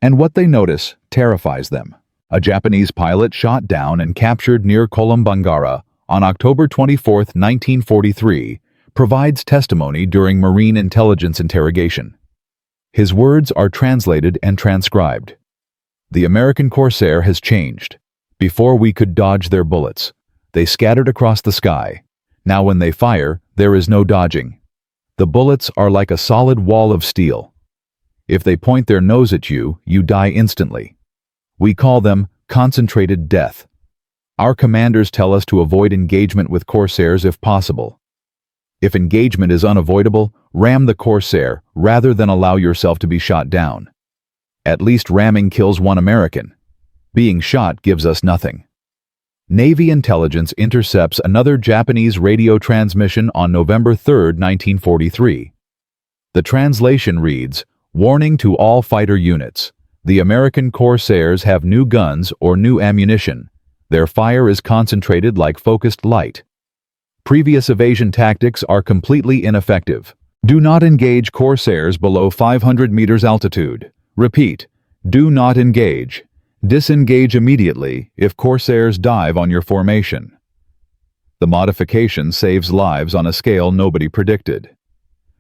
And what they notice terrifies them. A Japanese pilot shot down and captured near Kolombangara on October 24, 1943, provides testimony during Marine intelligence interrogation. His words are translated and transcribed. The American Corsair has changed. Before we could dodge their bullets, they scattered across the sky. Now when they fire, there is no dodging. The bullets are like a solid wall of steel. If they point their nose at you, you die instantly. We call them concentrated death. Our commanders tell us to avoid engagement with Corsairs if possible. If engagement is unavoidable, ram the Corsair rather than allow yourself to be shot down. At least ramming kills one American. Being shot gives us nothing. Navy intelligence intercepts another Japanese radio transmission on November 3, 1943. The translation reads, "Warning to all fighter units. The American Corsairs have new guns or new ammunition. Their fire is concentrated like focused light. Previous evasion tactics are completely ineffective. Do not engage Corsairs below 500 meters altitude. Repeat, do not engage. Disengage immediately if Corsairs dive on your formation." The modification saves lives on a scale nobody predicted.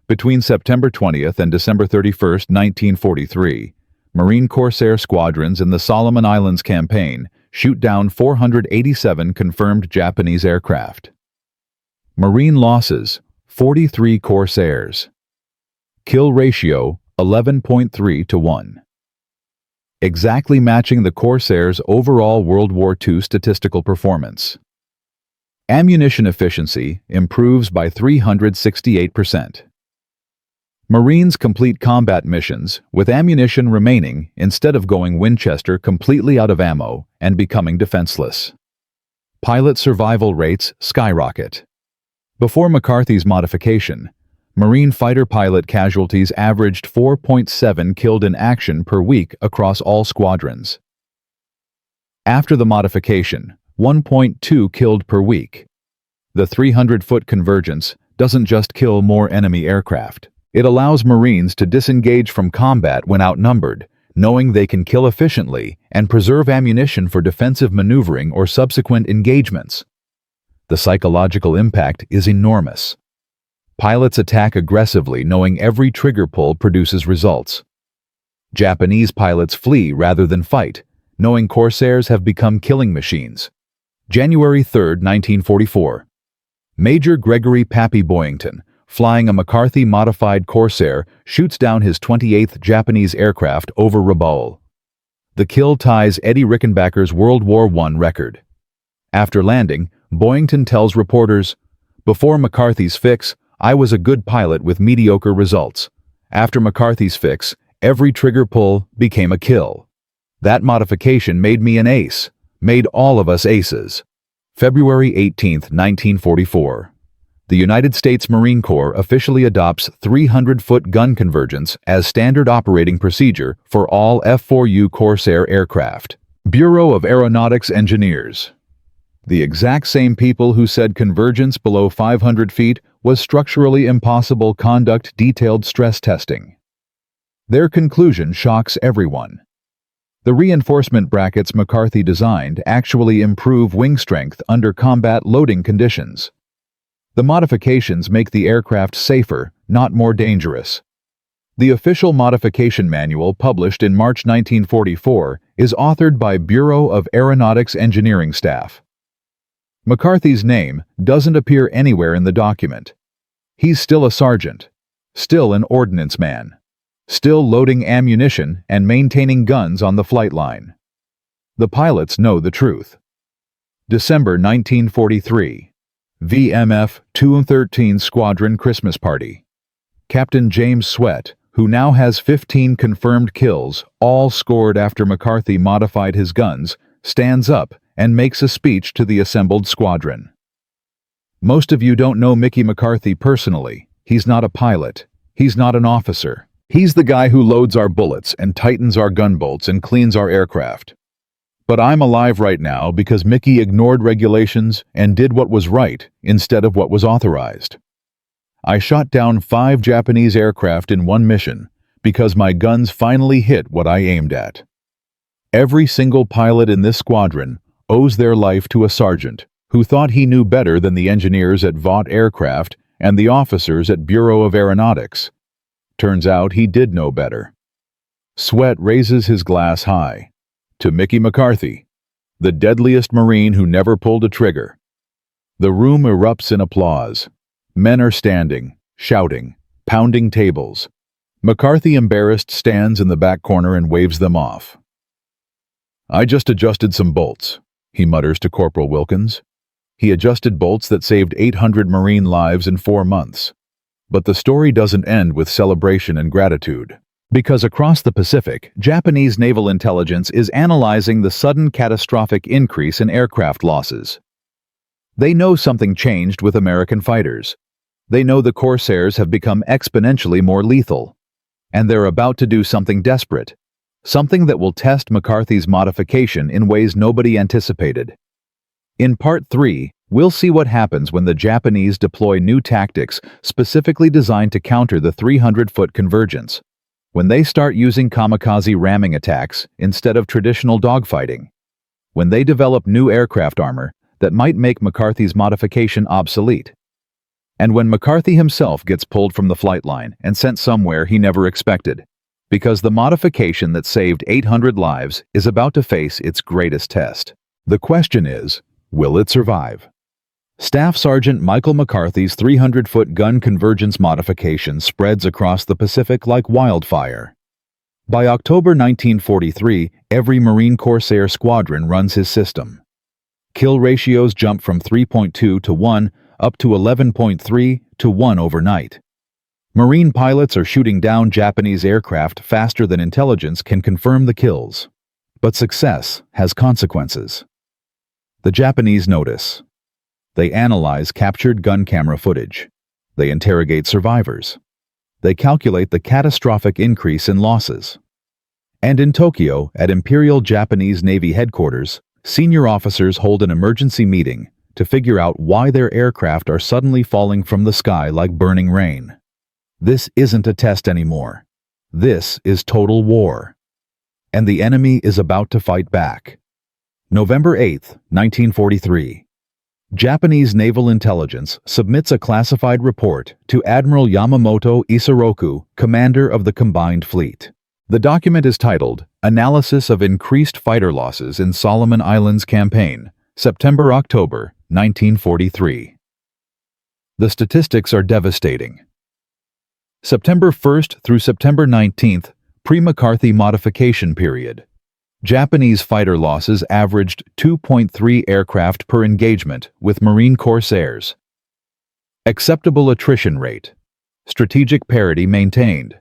Between September 20th and December 31st, 1943, Marine Corsair squadrons in the Solomon Islands campaign shoot down 487 confirmed Japanese aircraft. Marine losses, 43 Corsairs. Kill ratio, 11.3 to 1. Exactly matching the Corsairs' overall World War II statistical performance. Ammunition efficiency improves by 368%. Marines complete combat missions with ammunition remaining instead of going Winchester completely out of ammo and becoming defenseless. Pilot survival rates skyrocket. Before McCarthy's modification, Marine fighter pilot casualties averaged 4.7 killed in action per week across all squadrons. After the modification, 1.2 killed per week. The 300-foot convergence doesn't just kill more enemy aircraft. It allows Marines to disengage from combat when outnumbered, knowing they can kill efficiently and preserve ammunition for defensive maneuvering or subsequent engagements. The psychological impact is enormous. Pilots attack aggressively knowing every trigger pull produces results. Japanese pilots flee rather than fight, knowing Corsairs have become killing machines. January 3, 1944. Major Gregory "Pappy" Boyington, flying a McCarthy-modified Corsair, shoots down his 28th Japanese aircraft over Rabaul. The kill ties Eddie Rickenbacker's World War I record. After landing, Boyington tells reporters, "Before McCarthy's fix, I was a good pilot with mediocre results. After McCarthy's fix, every trigger pull became a kill. That modification made me an ace, made all of us aces." February 18, 1944. The United States Marine Corps officially adopts 300-foot gun convergence as standard operating procedure for all F-4U Corsair aircraft. Bureau of Aeronautics Engineers. The exact same people who said convergence below 500 feet was structurally impossible conduct detailed stress testing. Their conclusion shocks everyone. The reinforcement brackets McCarthy designed actually improve wing strength under combat loading conditions. The modifications make the aircraft safer, not more dangerous. The official modification manual published in March 1944 is authored by Bureau of Aeronautics Engineering staff. McCarthy's name doesn't appear anywhere in the document. He's still a sergeant, still an ordnance man, still loading ammunition and maintaining guns on the flight line. The pilots know the truth. December 1943. VMF 213 Squadron Christmas Party. Captain James Sweat, who now has 15 confirmed kills, all scored after McCarthy modified his guns, stands up and makes a speech to the assembled squadron. Most of you don't know Mickey McCarthy personally. He's not a pilot. He's not an officer. He's the guy who loads our bullets and tightens our gunbolts and cleans our aircraft. But I'm alive right now because Mickey ignored regulations and did what was right instead of what was authorized. I shot down 5 Japanese aircraft in one mission Because my guns finally hit what I aimed at. Every single pilot in this squadron owes their life to a sergeant who thought he knew better than the engineers at Vought Aircraft and the officers at Bureau of Aeronautics. Turns out he did know better. Sweat raises his glass high. To Mickey McCarthy, the deadliest Marine who never pulled a trigger. The room erupts in applause. Men are standing, shouting, pounding tables. McCarthy, embarrassed, stands in the back corner and waves them off. "I just adjusted some bolts," he mutters to Corporal Wilkins. He adjusted bolts that saved 800 Marine lives in 4 months. But the story doesn't end with celebration and gratitude. Because across the Pacific, Japanese naval intelligence is analyzing the sudden catastrophic increase in aircraft losses. They know something changed with American fighters. They know the Corsairs have become exponentially more lethal. And they're about to do something desperate. Something that will test McCarthy's modification in ways nobody anticipated. In Part 3, we'll see what happens when the Japanese deploy new tactics specifically designed to counter the 300-foot convergence. When they start using kamikaze ramming attacks instead of traditional dogfighting. When they develop new aircraft armor that might make McCarthy's modification obsolete. And when McCarthy himself gets pulled from the flight line and sent somewhere he never expected. Because the modification that saved 800 lives is about to face its greatest test. The question is, will it survive? Staff Sergeant Michael McCarthy's 300-foot gun convergence modification spreads across the Pacific like wildfire. By October 1943, every Marine Corsair squadron runs his system. Kill ratios jump from 3.2 to 1 up to 11.3 to 1 overnight. Marine pilots are shooting down Japanese aircraft faster than intelligence can confirm the kills. But success has consequences. The Japanese notice. They analyze captured gun camera footage. They interrogate survivors. They calculate the catastrophic increase in losses. And in Tokyo, at Imperial Japanese Navy headquarters, senior officers hold an emergency meeting to figure out why their aircraft are suddenly falling from the sky like burning rain. This isn't a test anymore. This is total war. And the enemy is about to fight back. November 8, 1943. Japanese naval intelligence submits a classified report to Admiral Yamamoto Isoroku, commander of the Combined Fleet. The document is titled, Analysis of Increased Fighter Losses in Solomon Islands Campaign, September-October, 1943. The statistics are devastating. September 1st through September 19th, pre-McCarthy modification period. Japanese fighter losses averaged 2.3 aircraft per engagement with Marine Corsairs. Acceptable attrition rate. Strategic parity maintained.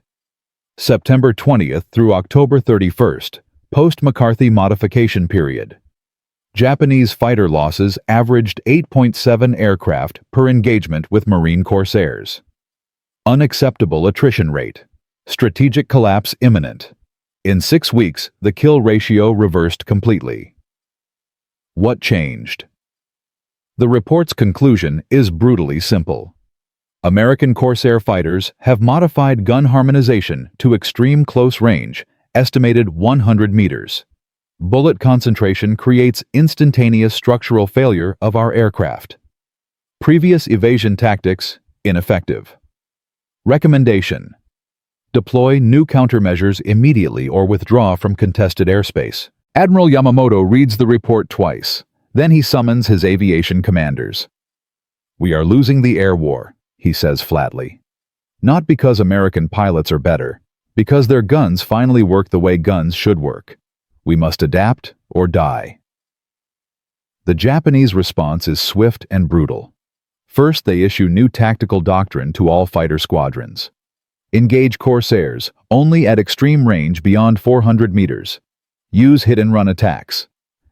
September 20th through October 31st, post-McCarthy modification period. Japanese fighter losses averaged 8.7 aircraft per engagement with Marine Corsairs. Unacceptable attrition rate. Strategic collapse imminent. In 6 weeks, the kill ratio reversed completely. What changed? The report's conclusion is brutally simple. American Corsair fighters have modified gun harmonization to extreme close range, estimated 100 meters. Bullet concentration creates instantaneous structural failure of our aircraft. Previous evasion tactics, ineffective. Recommendation: deploy new countermeasures immediately or withdraw from contested airspace. Admiral Yamamoto reads the report twice. Then he summons his aviation commanders. "We are losing the air war," he says flatly. Not because American pilots are better, because their guns finally work the way guns should work. We must adapt or die. The Japanese response is swift and brutal. First, they issue new tactical doctrine to all fighter squadrons. Engage Corsairs only at extreme range beyond 400 meters. Use hit-and-run attacks.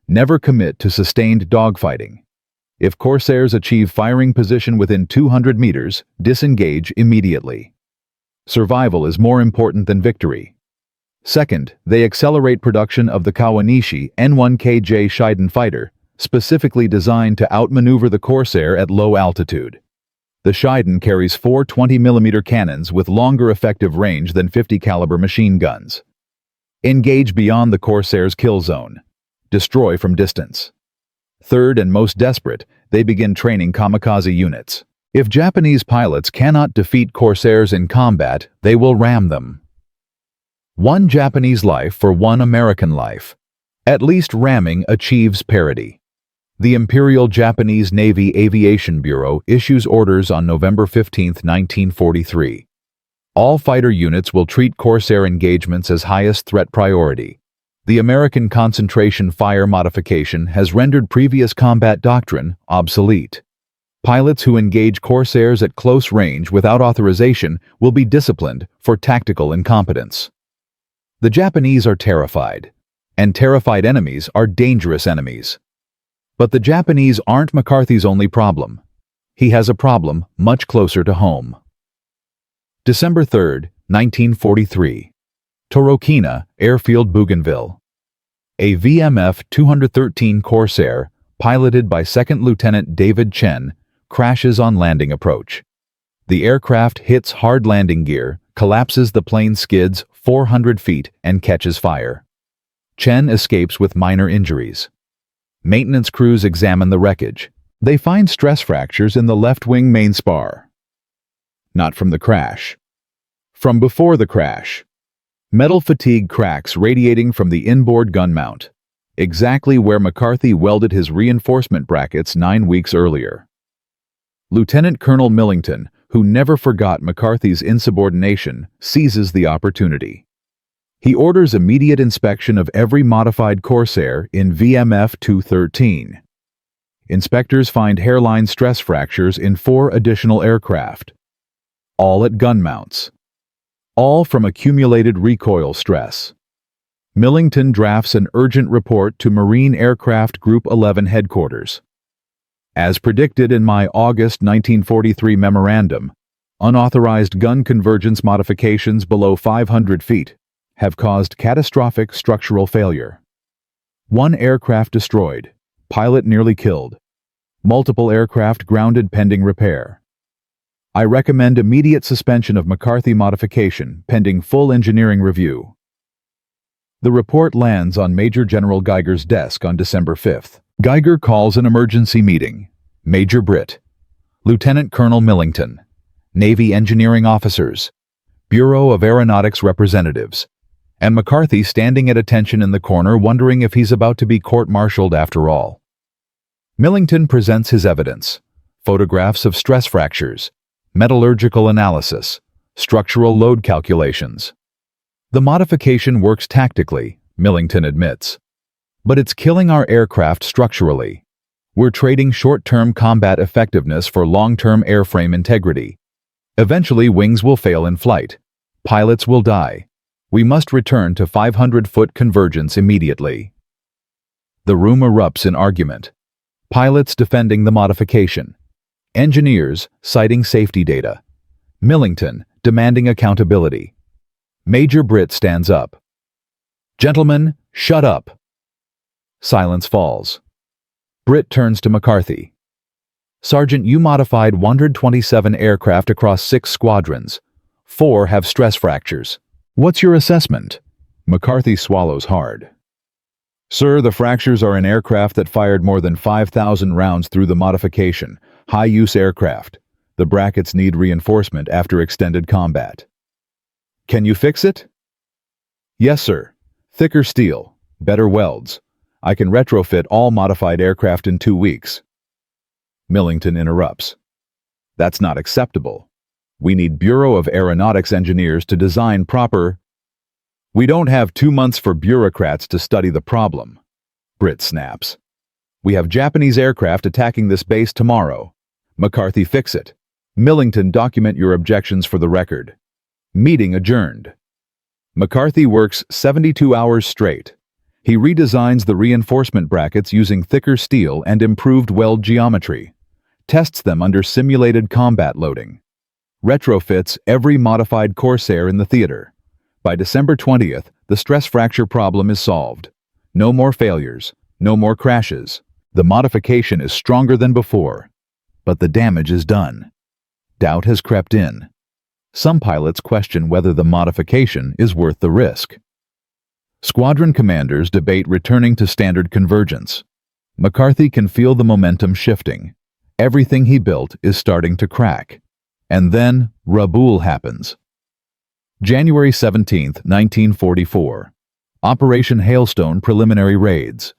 Never commit to sustained dogfighting. If Corsairs achieve firing position within 200 meters, disengage immediately. Survival is more important than victory. Second, they accelerate production of the Kawanishi N1KJ Shiden fighter, specifically designed to outmaneuver the Corsair at low altitude. The Scheiden carries 4 20mm cannons with longer effective range than 50 caliber machine guns. Engage beyond the Corsair's kill zone. Destroy from distance. Third and most desperate, they begin training kamikaze units. If Japanese pilots cannot defeat Corsairs in combat, they will ram them. 1 Japanese life for 1 American life. At least ramming achieves parity. The Imperial Japanese Navy Aviation Bureau issues orders on November 15, 1943. All fighter units will treat Corsair engagements as highest threat priority. The American concentration fire modification has rendered previous combat doctrine obsolete. Pilots who engage Corsairs at close range without authorization will be disciplined for tactical incompetence. The Japanese are terrified, and terrified enemies are dangerous enemies. But the Japanese aren't McCarthy's only problem. He has a problem much closer to home. December 3, 1943. Torokina, Airfield Bougainville. A VMF 213 Corsair, piloted by 2nd Lieutenant David Chen, crashes on landing approach. The aircraft hits hard landing gear, collapses, the plane skids 400 feet and catches fire. Chen escapes with minor injuries. Maintenance crews examine the wreckage. They find stress fractures in the left wing main spar. Not from the crash. From before the crash. Metal fatigue cracks radiating from the inboard gun mount, exactly where McCarthy welded his reinforcement brackets 9 weeks earlier. Lieutenant Colonel Millington, who never forgot McCarthy's insubordination, seizes the opportunity. He orders immediate inspection of every modified Corsair in VMF 213. Inspectors find hairline stress fractures in 4 additional aircraft, all at gun mounts, all from accumulated recoil stress. Millington drafts an urgent report to Marine Aircraft Group 11 headquarters. As predicted in my August 1943 memorandum, unauthorized gun convergence modifications below 500 feet have caused catastrophic structural failure. 1 aircraft destroyed, pilot nearly killed, multiple aircraft grounded pending repair. I recommend immediate suspension of McCarthy modification pending full engineering review. The report lands on Major General Geiger's desk on December 5th. Geiger calls an emergency meeting. Major Britt, Lieutenant Colonel Millington, Navy engineering officers, Bureau of Aeronautics representatives, and McCarthy standing at attention in the corner wondering if he's about to be court-martialed after all. Millington presents his evidence: photographs of stress fractures, metallurgical analysis, structural load calculations. The modification works tactically, Millington admits. But it's killing our aircraft structurally. We're trading short-term combat effectiveness for long-term airframe integrity. Eventually, wings will fail in flight. Pilots will die. We must return to 500-foot convergence immediately. The room erupts in argument. Pilots defending the modification. Engineers citing safety data. Millington demanding accountability. Major Britt stands up. "Gentlemen, shut up." Silence falls. Britt turns to McCarthy. "Sergeant, you modified 127 aircraft across 6 squadrons. 4 have stress fractures. What's your assessment?" McCarthy swallows hard. "Sir, the fractures are in aircraft that fired more than 5,000 rounds through the modification. High-use aircraft. The brackets need reinforcement after extended combat." "Can you fix it?" "Yes, sir. Thicker steel, better welds. I can retrofit all modified aircraft in 2 weeks. Millington interrupts. "That's not acceptable. We need Bureau of Aeronautics engineers to design proper—" "We don't have 2 months for bureaucrats to study the problem," Britt snaps. "We have Japanese aircraft attacking this base tomorrow. McCarthy, fix it. Millington, document your objections for the record." Meeting adjourned. McCarthy works 72 hours straight. He redesigns the reinforcement brackets using thicker steel and improved weld geometry. Tests them under simulated combat loading. Retrofits every modified Corsair in the theater. By December 20th, the stress fracture problem is solved. No more failures, no more crashes. The modification is stronger than before, but the damage is done. Doubt has crept in. Some pilots question whether the modification is worth the risk. Squadron commanders debate returning to standard convergence. McCarthy can feel the momentum shifting. Everything he built is starting to crack. And then Rabaul happens. January 17, 1944. Operation Hailstone preliminary raids.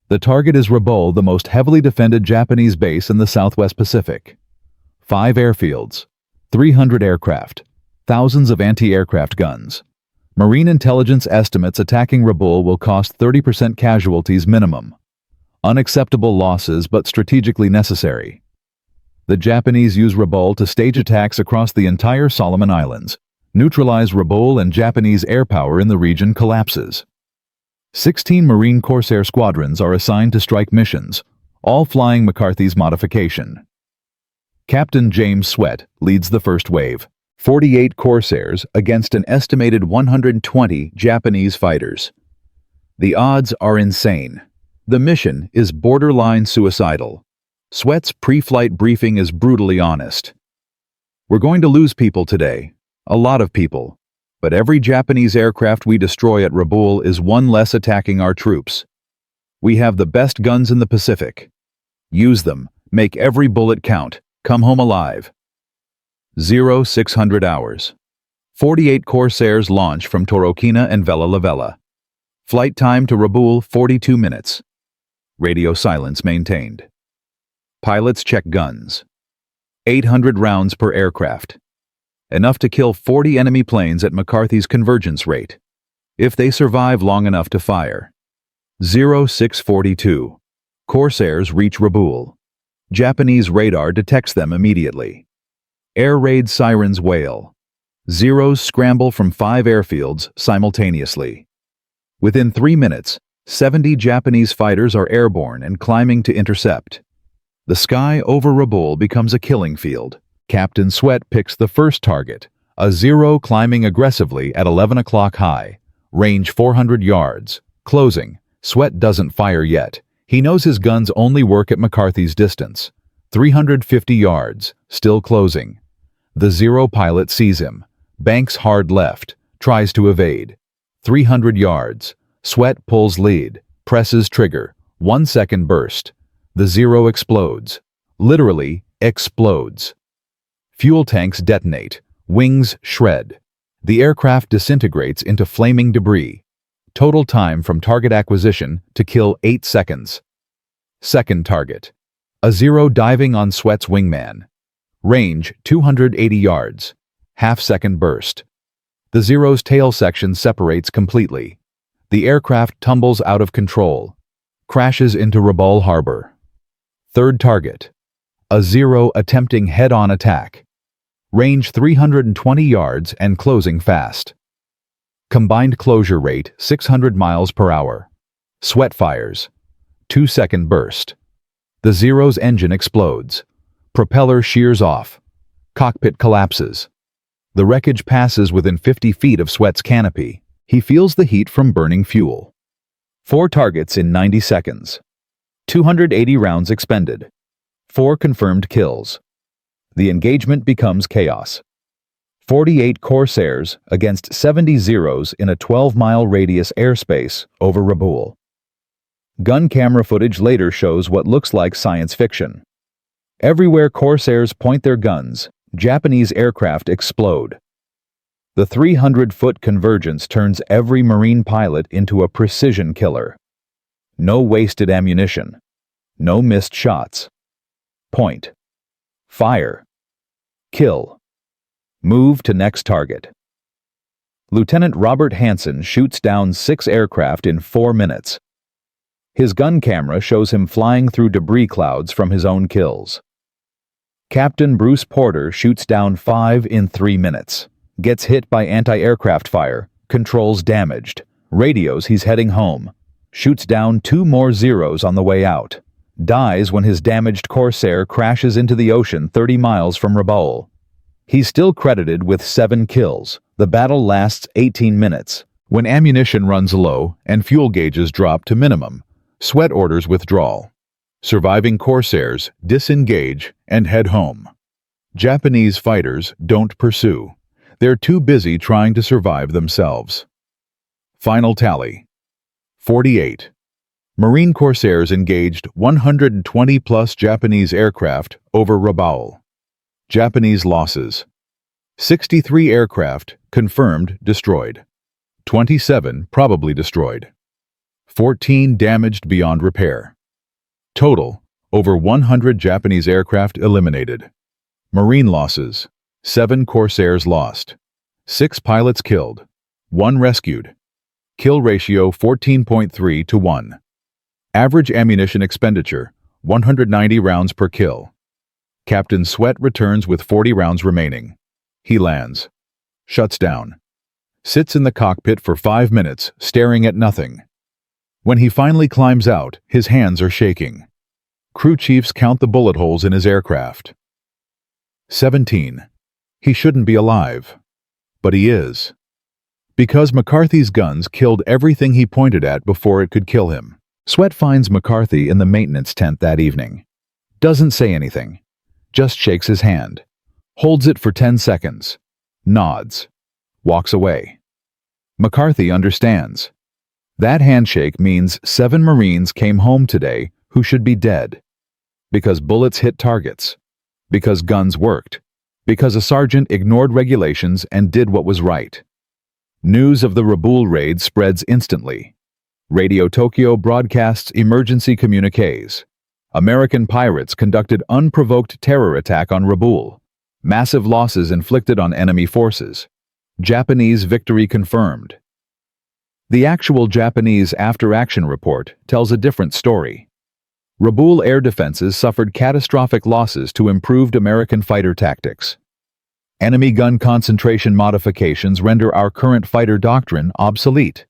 The target is Rabaul, the most heavily defended Japanese base in the Southwest Pacific. 5 airfields, 300 aircraft, thousands of anti-aircraft guns. Marine intelligence estimates attacking Rabaul will cost 30% casualties minimum. Unacceptable losses, but strategically necessary. The Japanese use Rabaul to stage attacks across the entire Solomon Islands. Neutralize Rabaul, and Japanese air power in the region collapses. 16 Marine Corsair squadrons are assigned to strike missions, all flying McCarthy's modification. Captain James Sweat leads the first wave. 48 Corsairs against an estimated 120 Japanese fighters. The odds are insane. The mission is borderline suicidal. Sweat's pre-flight briefing is brutally honest. We're going to lose people today, a lot of people, but every Japanese aircraft we destroy at Rabaul is one less attacking our troops. We have the best guns in the Pacific. Use them, make every bullet count, come home alive. 0600 hours. 48 Corsairs launch from Torokina and Vella La Vella. Flight time to Rabaul 42 minutes. Radio silence maintained. Pilots check guns. 800 rounds per aircraft. Enough to kill 40 enemy planes at McCarthy's convergence rate, if they survive long enough to fire. 0642. Corsairs reach Rabaul. Japanese radar detects them immediately. Air raid sirens wail. Zeros scramble from 5 airfields simultaneously. Within 3 minutes, 70 Japanese fighters are airborne and climbing to intercept. The sky over Rabaul becomes a killing field. Captain Sweat picks the first target, a Zero climbing aggressively at 11 o'clock high, range 400 yards, closing. Sweat doesn't fire yet. He knows his guns only work at McCarthy's distance. 350 yards, still closing. The Zero pilot sees him, banks hard left, tries to evade. 300 yards. Sweat pulls lead, presses trigger. 1 second burst. The Zero explodes. Literally, explodes. Fuel tanks detonate. Wings shred. The aircraft disintegrates into flaming debris. Total time from target acquisition to kill 8 seconds. Second target. A Zero diving on Sweat's wingman. Range 280 yards. Half-second burst. The Zero's tail section separates completely. The aircraft tumbles out of control. Crashes into Rabaul Harbor. Third target. A Zero attempting head-on attack. Range 320 yards and closing fast. Combined closure rate 600 miles per hour. Sweat fires. 2-second burst. The Zero's engine explodes. Propeller shears off. Cockpit collapses. The wreckage passes within 50 feet of Sweat's canopy. He feels the heat from burning fuel. 4 targets in 90 seconds. 280 rounds expended. 4 confirmed kills. The engagement becomes chaos. 48 Corsairs against 70 Zeros in a 12-mile radius airspace over Rabaul. Gun camera footage later shows what looks like science fiction. Everywhere Corsairs point their guns, Japanese aircraft explode. The 300-foot convergence turns every Marine pilot into a precision killer. No wasted ammunition. No missed shots. Point. Fire. Kill. Move to next target. Lieutenant Robert Hansen shoots down 6 aircraft in 4 minutes. His gun camera shows him flying through debris clouds from his own kills. Captain Bruce Porter shoots down 5 in 3 minutes. Gets hit by anti-aircraft fire. Controls damaged. Radios he's heading home. Shoots down 2 more Zeros on the way out. Dies when his damaged Corsair crashes into the ocean 30 miles from Rabaul. He's still credited with 7 kills. The battle lasts 18 minutes. When ammunition runs low and fuel gauges drop to minimum, Sweat orders withdrawal. Surviving Corsairs disengage and head home. Japanese fighters don't pursue. They're too busy trying to survive themselves. Final tally: 48. Marine Corsairs engaged 120-plus Japanese aircraft over Rabaul. Japanese losses: 63 aircraft confirmed destroyed. 27 probably destroyed. 14 damaged beyond repair. Total: over 100 Japanese aircraft eliminated. Marine losses: 7 Corsairs lost. 6 pilots killed. 1 rescued. Kill ratio 14.3 to 1. Average ammunition expenditure: 190 rounds per kill. Captain Sweat returns with 40 rounds remaining. He lands. Shuts down. Sits in the cockpit for 5 minutes, staring at nothing. When he finally climbs out, his hands are shaking. Crew chiefs count the bullet holes in his aircraft. 17. He shouldn't be alive. But he is. Because McCarthy's guns killed everything he pointed at before it could kill him. Sweat finds McCarthy in the maintenance tent that evening. Doesn't say anything. Just shakes his hand. Holds it for 10 seconds. Nods. Walks away. McCarthy understands. That handshake means 7 Marines came home today who should be dead. Because bullets hit targets. Because guns worked. Because a sergeant ignored regulations and did what was right. News of the Rabaul raid spreads instantly. Radio Tokyo broadcasts emergency communiques. American pirates conducted unprovoked terror attack on Rabaul. Massive losses inflicted on enemy forces. Japanese victory confirmed. The actual Japanese after-action report tells a different story. Rabaul air defenses suffered catastrophic losses to improved American fighter tactics. Enemy gun concentration modifications render our current fighter doctrine obsolete.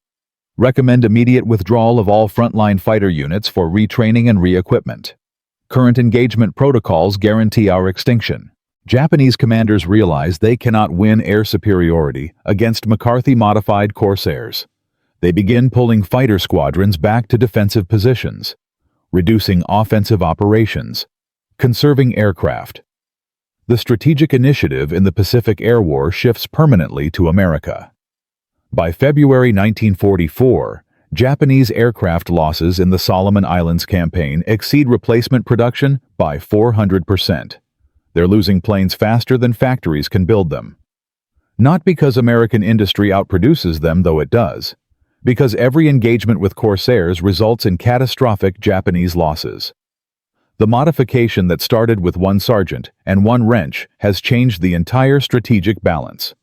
Recommend immediate withdrawal of all frontline fighter units for retraining and re-equipment. Current engagement protocols guarantee our extinction. Japanese commanders realize they cannot win air superiority against McCarthy-modified Corsairs. They begin pulling fighter squadrons back to defensive positions, reducing offensive operations, conserving aircraft. The strategic initiative in the Pacific Air War shifts permanently to America. By February 1944, Japanese aircraft losses in the Solomon Islands campaign exceed replacement production by 400%. They're losing planes faster than factories can build them. Not because American industry outproduces them, though it does. Because every engagement with Corsairs results in catastrophic Japanese losses. The modification that started with 1 sergeant and 1 wrench has changed the entire strategic balance.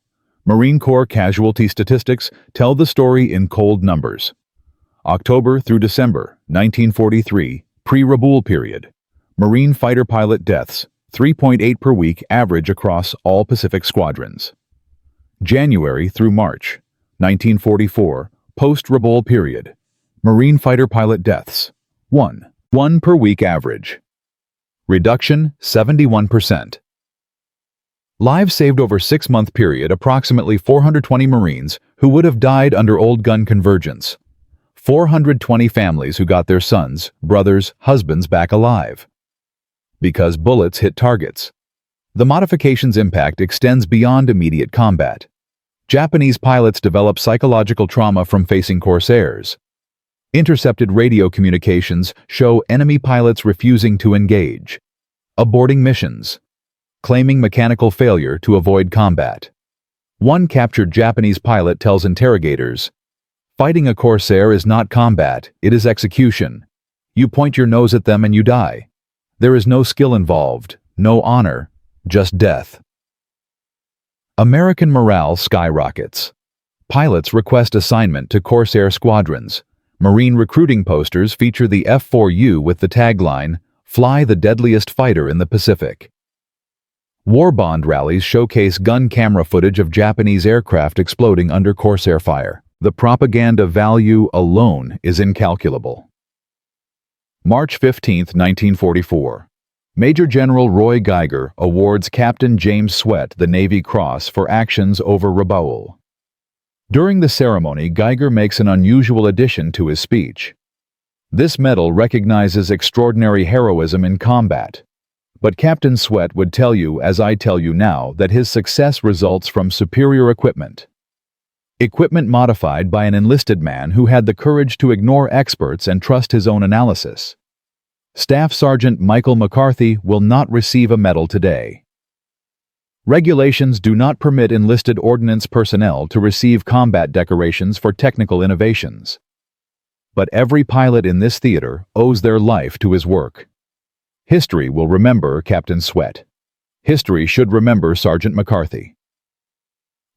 Marine Corps casualty statistics tell the story in cold numbers. October through December 1943, pre-Rabaul period. Marine fighter pilot deaths, 3.8 per week average across all Pacific squadrons. January through March 1944, post-Rabaul period. Marine fighter pilot deaths, 1 per week average. Reduction 71%. Lives saved over 6-month period: approximately 420 Marines who would have died under old gun convergence. 420 families who got their sons, brothers, husbands back alive. Because bullets hit targets. The modification's impact extends beyond immediate combat. Japanese pilots develop psychological trauma from facing Corsairs. Intercepted radio communications show enemy pilots refusing to engage, aborting missions, claiming mechanical failure to avoid combat. One captured Japanese pilot tells interrogators, "Fighting a Corsair is not combat, it is execution. You point your nose at them and you die. There is no skill involved, no honor, just death." American morale skyrockets. Pilots request assignment to Corsair squadrons. Marine recruiting posters feature the F-4U with the tagline, "Fly the deadliest fighter in the Pacific." War bond rallies showcase gun camera footage of Japanese aircraft exploding under Corsair fire. The propaganda value alone is incalculable. March 15, 1944. Major General Roy Geiger awards Captain James Sweat the Navy Cross for actions over Rabaul. During the ceremony, Geiger makes an unusual addition to his speech. This medal recognizes extraordinary heroism in combat, But Captain Sweat would tell you, as I tell you now, that his success results from superior equipment. Equipment modified by an enlisted man who had the courage to ignore experts and trust his own analysis. Staff Sergeant Michael McCarthy will not receive a medal today. Regulations do not permit enlisted ordnance personnel to receive combat decorations for technical innovations. But every pilot in this theater owes their life to his work. History will remember Captain Sweat. History should remember Sergeant McCarthy.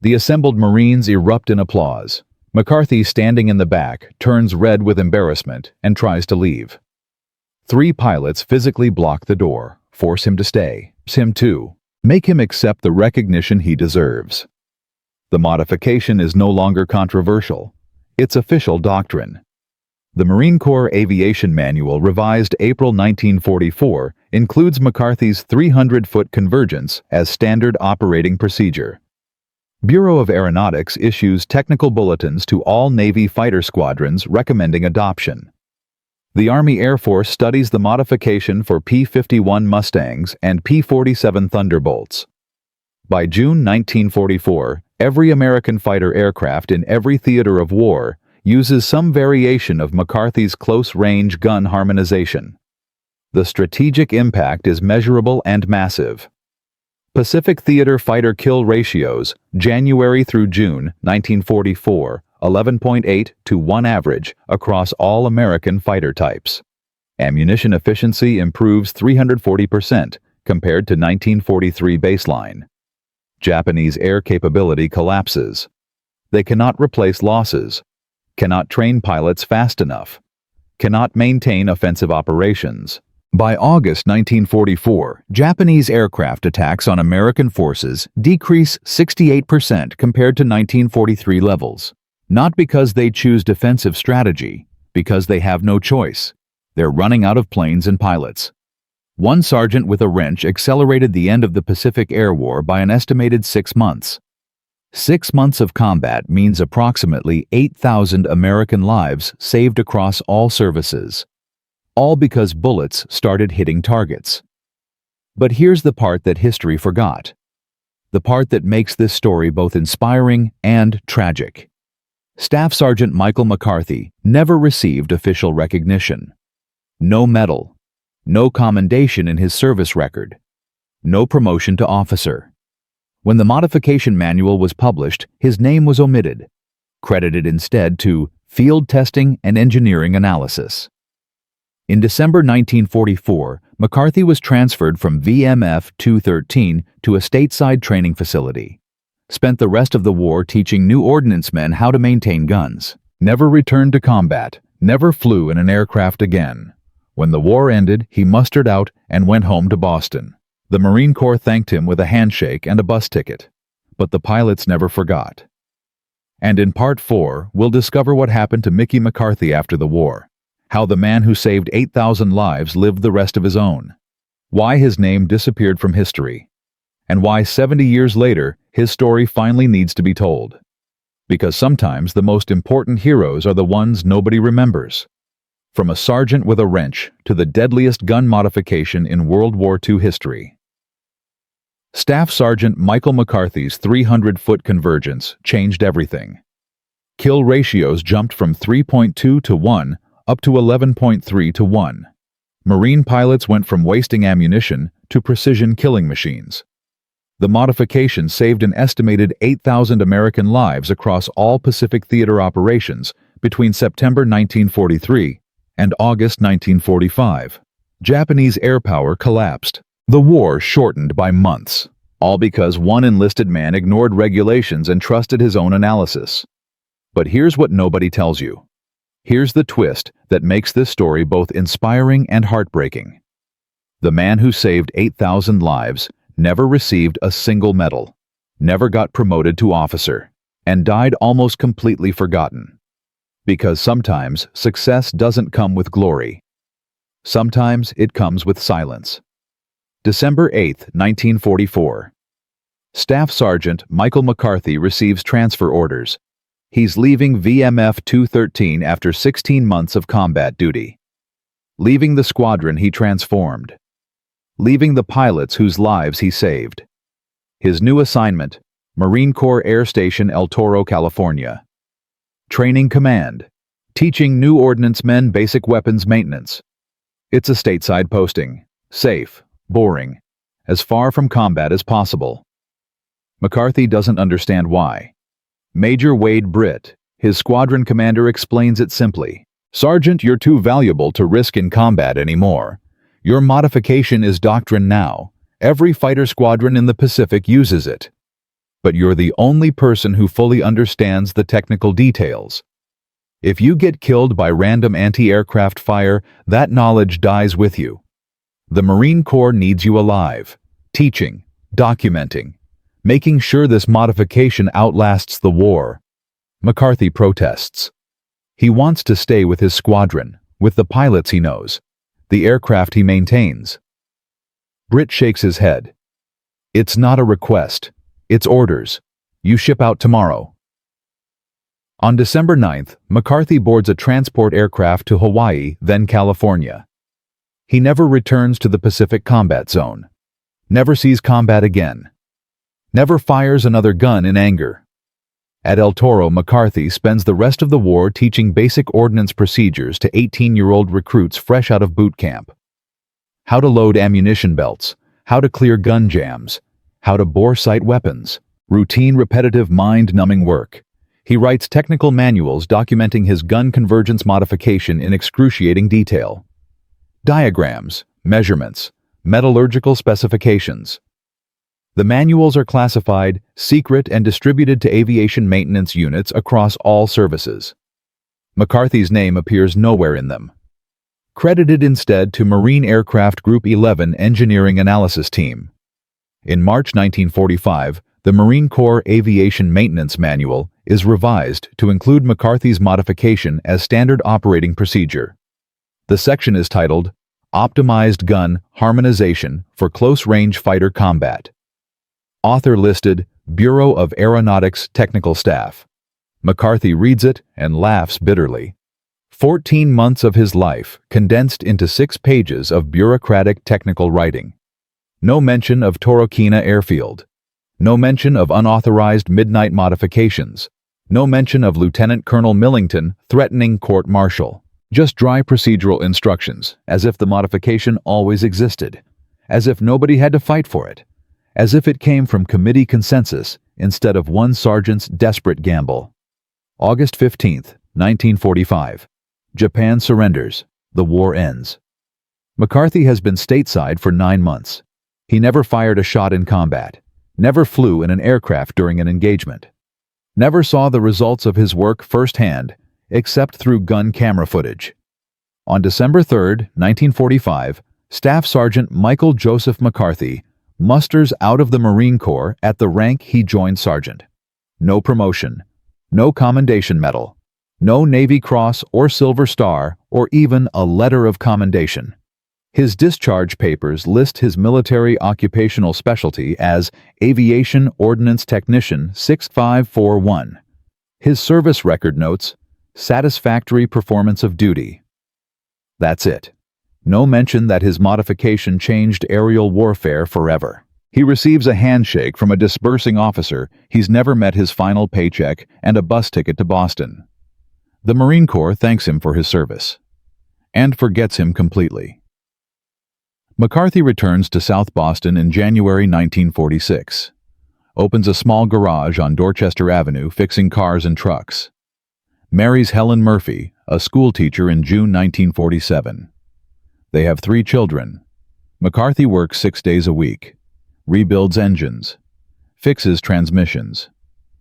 The assembled Marines erupt in applause. McCarthy, standing in the back, turns red with embarrassment and tries to leave. 3 pilots physically block the door, force him to stay, him too, make him accept the recognition he deserves. The modification is no longer controversial. It's official doctrine. The Marine Corps Aviation Manual, revised April 1944, includes McCarthy's 300-foot convergence as standard operating procedure. Bureau of Aeronautics issues technical bulletins to all Navy fighter squadrons recommending adoption. The Army Air Force studies the modification for P-51 Mustangs and P-47 Thunderbolts. By June 1944, every American fighter aircraft in every theater of war uses some variation of McCarthy's close-range gun harmonization. The strategic impact is measurable and massive. Pacific Theater fighter kill ratios, January through June 1944, 11.8 to 1 average across all American fighter types. Ammunition efficiency improves 340% compared to 1943 baseline. Japanese air capability collapses. They cannot replace losses, cannot train pilots fast enough, cannot maintain offensive operations. By August 1944, Japanese aircraft attacks on American forces decrease 68% compared to 1943 levels. Not because they choose defensive strategy, because they have no choice. They're running out of planes and pilots. One sergeant with a wrench accelerated the end of the Pacific Air War by an estimated 6 months. 6 months of combat means approximately 8,000 American lives saved across all services. All because bullets started hitting targets. But here's the part that history forgot. The part that makes this story both inspiring and tragic. Staff Sergeant Michael McCarthy never received official recognition. No medal. No commendation in his service record. No promotion to officer. When the modification manual was published, his name was omitted, credited instead to field testing and engineering analysis. In December 1944, McCarthy was transferred from VMF 213 to a stateside training facility. Spent the rest of the war teaching new ordnance men how to maintain guns. Never returned to combat, never flew in an aircraft again. When the war ended, he mustered out and went home to Boston. The Marine Corps thanked him with a handshake and a bus ticket, but the pilots never forgot. And in Part 4, we'll discover what happened to Mickey McCarthy after the war, how the man who saved 8,000 lives lived the rest of his own, why his name disappeared from history, and why 70 years later his story finally needs to be told. Because sometimes the most important heroes are the ones nobody remembers. From a sergeant with a wrench to the deadliest gun modification in World War II history. Staff Sergeant Michael McCarthy's 300-foot convergence changed everything. Kill ratios jumped from 3.2 to 1 up to 11.3 to 1. Marine pilots went from wasting ammunition to precision killing machines. The modification saved an estimated 8,000 American lives across all Pacific Theater operations between September 1943 and August 1945. Japanese air power collapsed. The war shortened by months, all because one enlisted man ignored regulations and trusted his own analysis. But here's what nobody tells you. Here's the twist that makes this story both inspiring and heartbreaking. The man who saved 8,000 lives never received a single medal, never got promoted to officer, and died almost completely forgotten. Because sometimes success doesn't come with glory. Sometimes it comes with silence. December 8, 1944. Staff Sergeant Michael McCarthy receives transfer orders. He's leaving VMF 213 after 16 months of combat duty. Leaving the squadron he transformed. leaving the pilots whose lives he saved. His new assignment, Marine Corps Air Station El Toro, California. Training Command, teaching new ordnance men basic weapons maintenance. It's a stateside posting, safe, boring, as far from combat as possible. McCarthy doesn't understand why. Major Wade Britt, his squadron commander, explains it simply. Sergeant, you're too valuable to risk in combat anymore. Your modification is doctrine now. Every fighter squadron in the Pacific uses it. But you're the only person who fully understands the technical details. If you get killed by random anti-aircraft fire, that knowledge dies with you. The Marine Corps needs you alive, teaching, documenting, making sure this modification outlasts the war. McCarthy protests. He wants to stay with his squadron, with the pilots he knows, the aircraft he maintains. Britt shakes his head. It's not a request. It's orders. You ship out tomorrow. On December 9th, McCarthy boards a transport aircraft to Hawaii, then California. He never returns to the Pacific Combat Zone. Never sees combat again. Never fires another gun in anger. At El Toro, McCarthy spends the rest of the war teaching basic ordnance procedures to 18-year-old recruits fresh out of boot camp. How to load ammunition belts, how to clear gun jams, how to bore sight weapons. Routine, repetitive, mind-numbing work. He writes technical manuals documenting his gun convergence modification in excruciating detail. Diagrams, measurements, metallurgical specifications. The manuals are classified, secret, and distributed to aviation maintenance units across all services. McCarthy's name appears nowhere in them. Credited instead to Marine Aircraft Group 11 Engineering Analysis Team. In March 1945, the Marine Corps Aviation Maintenance Manual is revised to include McCarthy's modification as standard operating procedure. The section is titled, Optimized Gun Harmonization for Close-Range Fighter Combat. Author listed, Bureau of Aeronautics Technical Staff. McCarthy reads it and laughs bitterly. 14 months of his life condensed into 6 pages of bureaucratic technical writing. No mention of Torokina Airfield. No mention of unauthorized midnight modifications. No mention of Lieutenant Colonel Millington threatening court-martial. Just dry procedural instructions, as if the modification always existed. As if nobody had to fight for it. As if it came from committee consensus instead of one sergeant's desperate gamble. August 15, 1945. Japan surrenders. The war ends. McCarthy has been stateside for 9 months. He never fired a shot in combat. Never flew in an aircraft during an engagement. Never saw the results of his work firsthand, except through gun camera footage. On December 3, 1945, Staff Sergeant Michael Joseph McCarthy musters out of the Marine Corps at the rank he joined sergeant. No promotion, no commendation medal, no Navy Cross or Silver Star, or even a letter of commendation. His discharge papers list his military occupational specialty as Aviation Ordnance Technician 6541. His service record notes, satisfactory performance of duty. That's it. No mention that his modification changed aerial warfare forever. He receives a handshake from a disbursing officer he's never met, his final paycheck, and a bus ticket to Boston. The Marine Corps thanks him for his service, and forgets him completely. McCarthy returns to South Boston in January 1946. Opens a small garage on Dorchester Avenue fixing cars and trucks. Marries Helen Murphy, a schoolteacher, in June 1947. They have 3 children. McCarthy works 6 days a week, rebuilds engines, fixes transmissions,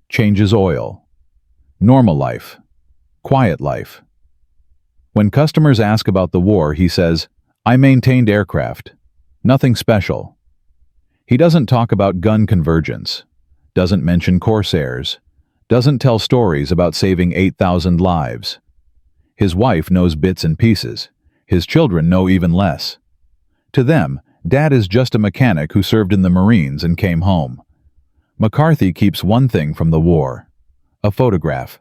changes oil. Normal life, quiet life. When customers ask about the war, he says, I maintained aircraft. Nothing special. He doesn't talk about gun convergence, doesn't mention Corsairs, doesn't tell stories about saving 8,000 lives. His wife knows bits and pieces. His children know even less. To them, Dad is just a mechanic who served in the Marines and came home. McCarthy keeps one thing from the war: a photograph,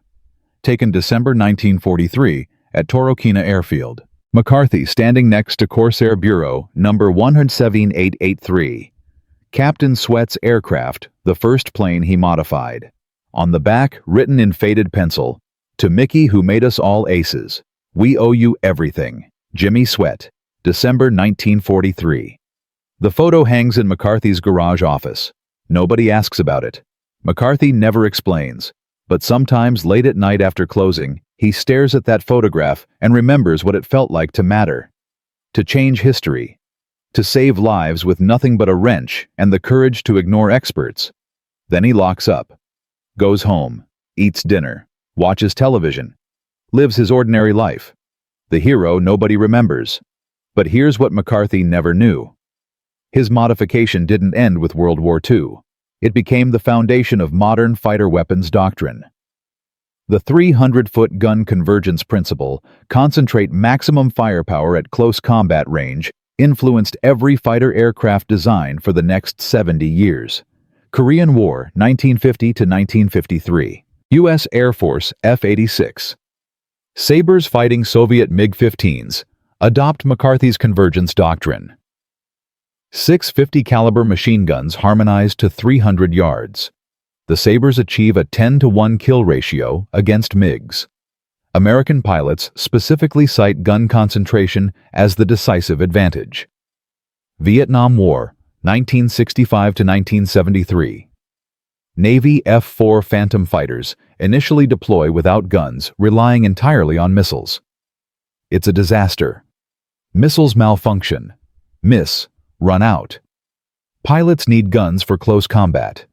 taken December 1943 at Torokina Airfield. McCarthy standing next to Corsair Bureau, number 17883. Captain Sweat's aircraft, the first plane he modified. On the back, written in faded pencil, "To Mickey who made us all aces. We owe you everything. Jimmy Sweat, December 1943. The photo hangs in McCarthy's garage office. Nobody asks about it. McCarthy never explains. But sometimes late at night after closing, he stares at that photograph and remembers what it felt like to matter. To change history. To save lives with nothing but a wrench and the courage to ignore experts. Then he locks up. Goes home. Eats dinner. Watches television. Lives his ordinary life. The hero nobody remembers. But here's what McCarthy never knew. His modification didn't end with World War II. It became the foundation of modern fighter weapons doctrine. The 300-foot gun convergence principle, concentrate maximum firepower at close combat range, influenced every fighter aircraft design for the next 70 years. Korean War, 1950 to 1953. U.S. Air Force F-86. Sabres fighting Soviet MiG-15s. Adopt McCarthy's convergence doctrine. 650 caliber machine guns harmonized to 300 yards. The Sabres achieve a 10-to-1 kill ratio against MiGs. American pilots specifically cite gun concentration as the decisive advantage. Vietnam War, 1965 to 1973. Navy F-4 Phantom fighters initially deploy without guns, relying entirely on missiles. It's a disaster. Missiles malfunction. Miss. Run out. Pilots need guns for close combat.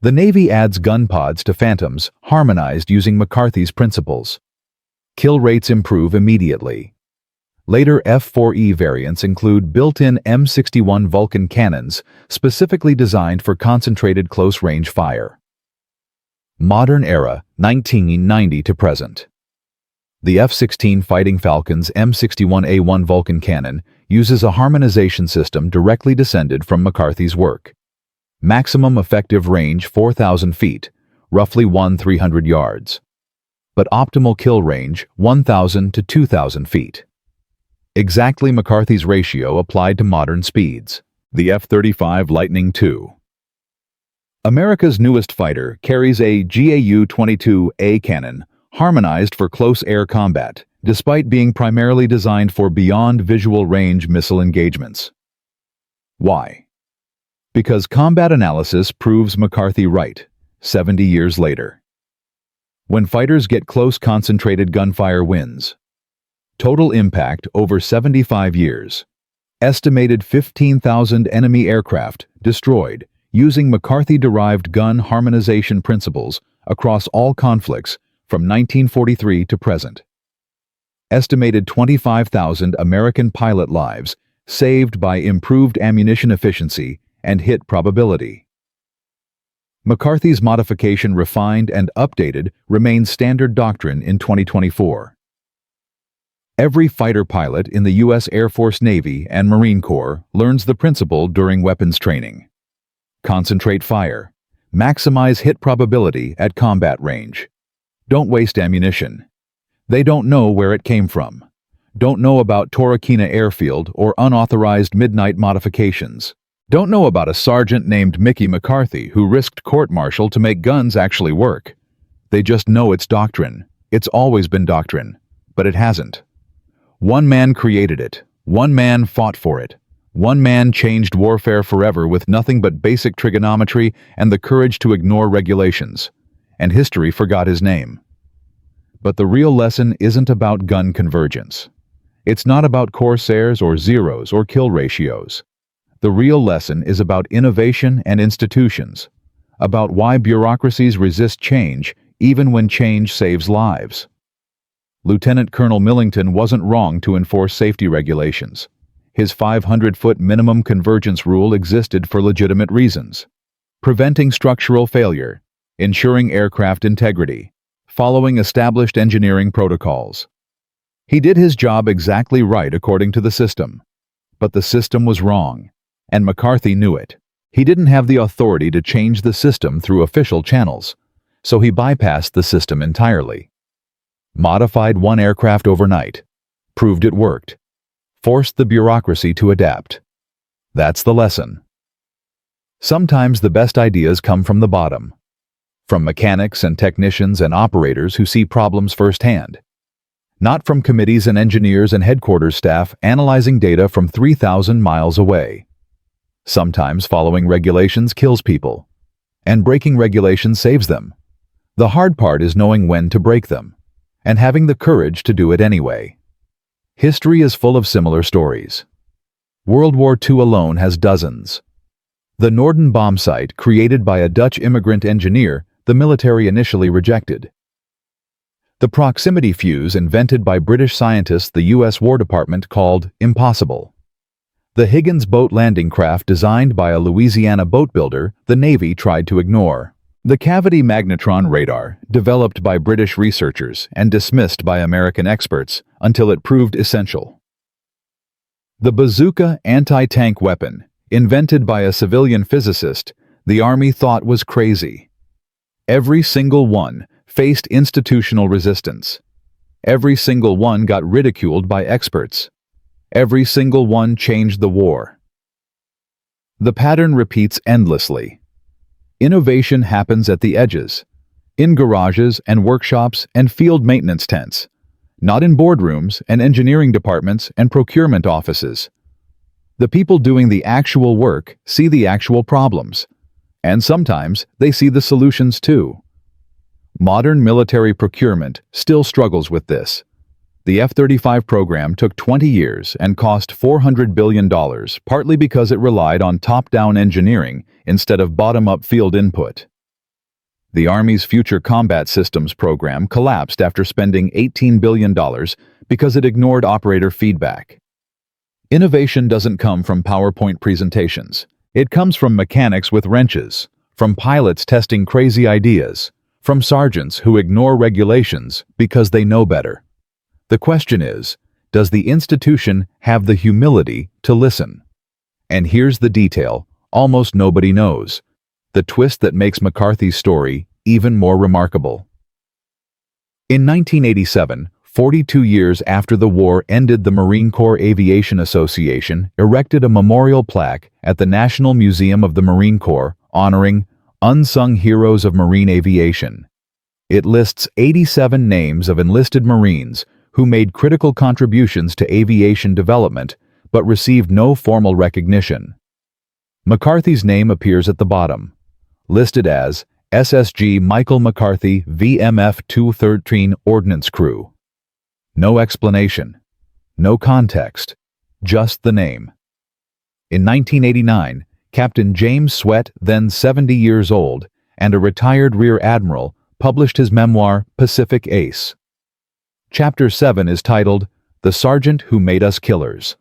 The Navy adds gun pods to Phantoms, harmonized using McCarthy's principles. Kill rates improve immediately. Later F-4E variants include built-in M61 Vulcan cannons, specifically designed for concentrated close-range fire. Modern era, 1990 to present. The F-16 Fighting Falcon's M61A1 Vulcan cannon uses a harmonization system directly descended from McCarthy's work. Maximum effective range 4,000 feet, roughly 1,300 yards. But optimal kill range 1,000 to 2,000 feet. Exactly McCarthy's ratio applied to modern speeds. The F-35 Lightning II. America's newest fighter carries a GAU-22A cannon, harmonized for close air combat, despite being primarily designed for beyond visual range missile engagements. Why? Because combat analysis proves McCarthy right, 70 years later. When fighters get close concentrated gunfire wins. Total impact over 75 years. Estimated 15,000 enemy aircraft destroyed using McCarthy-derived gun harmonization principles across all conflicts from 1943 to present. Estimated 25,000 American pilot lives saved by improved ammunition efficiency and hit probability. McCarthy's modification refined and updated remains standard doctrine in 2024. Every fighter pilot in the U.S. Air Force, Navy, and Marine Corps learns the principle during weapons training. Concentrate fire. Maximize hit probability at combat range. Don't waste ammunition. They don't know where it came from. Don't know about Torquay Airfield or unauthorized midnight modifications. Don't know about a sergeant named Mickey McCarthy who risked court-martial to make guns actually work. They just know it's doctrine. It's always been doctrine, but it hasn't. One man created it. One man fought for it. One man changed warfare forever with nothing but basic trigonometry and the courage to ignore regulations. And history forgot his name. But the real lesson isn't about gun convergence. It's not about Corsairs or zeros or kill ratios. The real lesson is about innovation and institutions, about why bureaucracies resist change even when change saves lives. Lieutenant Colonel Millington wasn't wrong to enforce safety regulations. His 500-foot minimum convergence rule existed for legitimate reasons. Preventing structural failure, ensuring aircraft integrity, following established engineering protocols. He did his job exactly right according to the system. But the system was wrong, and McCarthy knew it. He didn't have the authority to change the system through official channels, so he bypassed the system entirely. Modified one aircraft overnight, proved it worked. Forced the bureaucracy to adapt. That's the lesson. Sometimes the best ideas come from the bottom. From mechanics and technicians and operators who see problems firsthand. Not from committees and engineers and headquarters staff analyzing data from 3,000 miles away. Sometimes following regulations kills people, and breaking regulations saves them. The hard part is knowing when to break them, and having the courage to do it anyway. History is full of similar stories. World War II alone has dozens. The Norden bomb site, created by a Dutch immigrant engineer, the military initially rejected. The proximity fuse, invented by British scientists the U.S. War Department called impossible. The Higgins boat landing craft, designed by a Louisiana boat builder, the Navy tried to ignore. The cavity magnetron radar, developed by British researchers and dismissed by American experts until it proved essential. The bazooka anti-tank weapon, invented by a civilian physicist, the Army thought was crazy. Every single one faced institutional resistance. Every single one got ridiculed by experts. Every single one changed the war. The pattern repeats endlessly. Innovation happens at the edges, in garages and workshops and field maintenance tents, not in boardrooms and engineering departments and procurement offices. The people doing the actual work see the actual problems, and sometimes they see the solutions too. Modern military procurement still struggles with this. The F-35 program took 20 years and cost $400 billion, partly because it relied on top-down engineering instead of bottom-up field input. The Army's Future Combat Systems program collapsed after spending $18 billion because it ignored operator feedback. Innovation doesn't come from PowerPoint presentations. It comes from mechanics with wrenches, from pilots testing crazy ideas, from sergeants who ignore regulations because they know better. The question is, does the institution have the humility to listen? And here's the detail almost nobody knows, the twist that makes McCarthy's story even more remarkable. In 1987, 42 years after the war ended, the Marine Corps Aviation Association erected a memorial plaque at the National Museum of the Marine Corps honoring unsung heroes of marine aviation. It lists 87 names of enlisted Marines who made critical contributions to aviation development but received no formal recognition. McCarthy's name appears at the bottom, listed as SSG Michael McCarthy VMF 213 Ordnance Crew. No explanation, no context, just the name. In 1989, Captain James Sweat, then 70 years old, and a retired Rear Admiral, published his memoir, Pacific Ace. Chapter 7 is titled, The Sergeant Who Made Us Killers.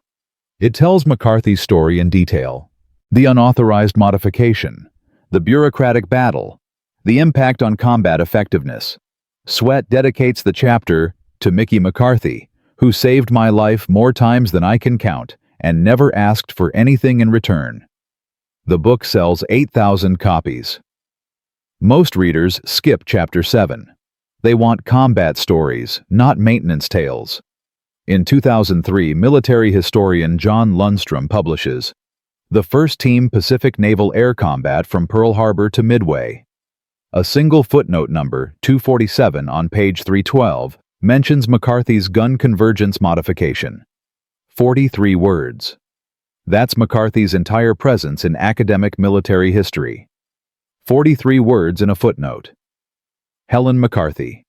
It tells McCarthy's story in detail. The unauthorized modification, the bureaucratic battle, the impact on combat effectiveness. Sweat dedicates the chapter to Mickey McCarthy, who saved my life more times than I can count and never asked for anything in return. The book sells 8,000 copies. Most readers skip Chapter 7. They want combat stories, not maintenance tales. In 2003, military historian John Lundstrom publishes The First Team Pacific Naval Air Combat from Pearl Harbor to Midway. A single footnote number, 247 on page 312, mentions McCarthy's gun convergence modification. 43 words. That's McCarthy's entire presence in academic military history. 43 words in a footnote. Helen McCarthy.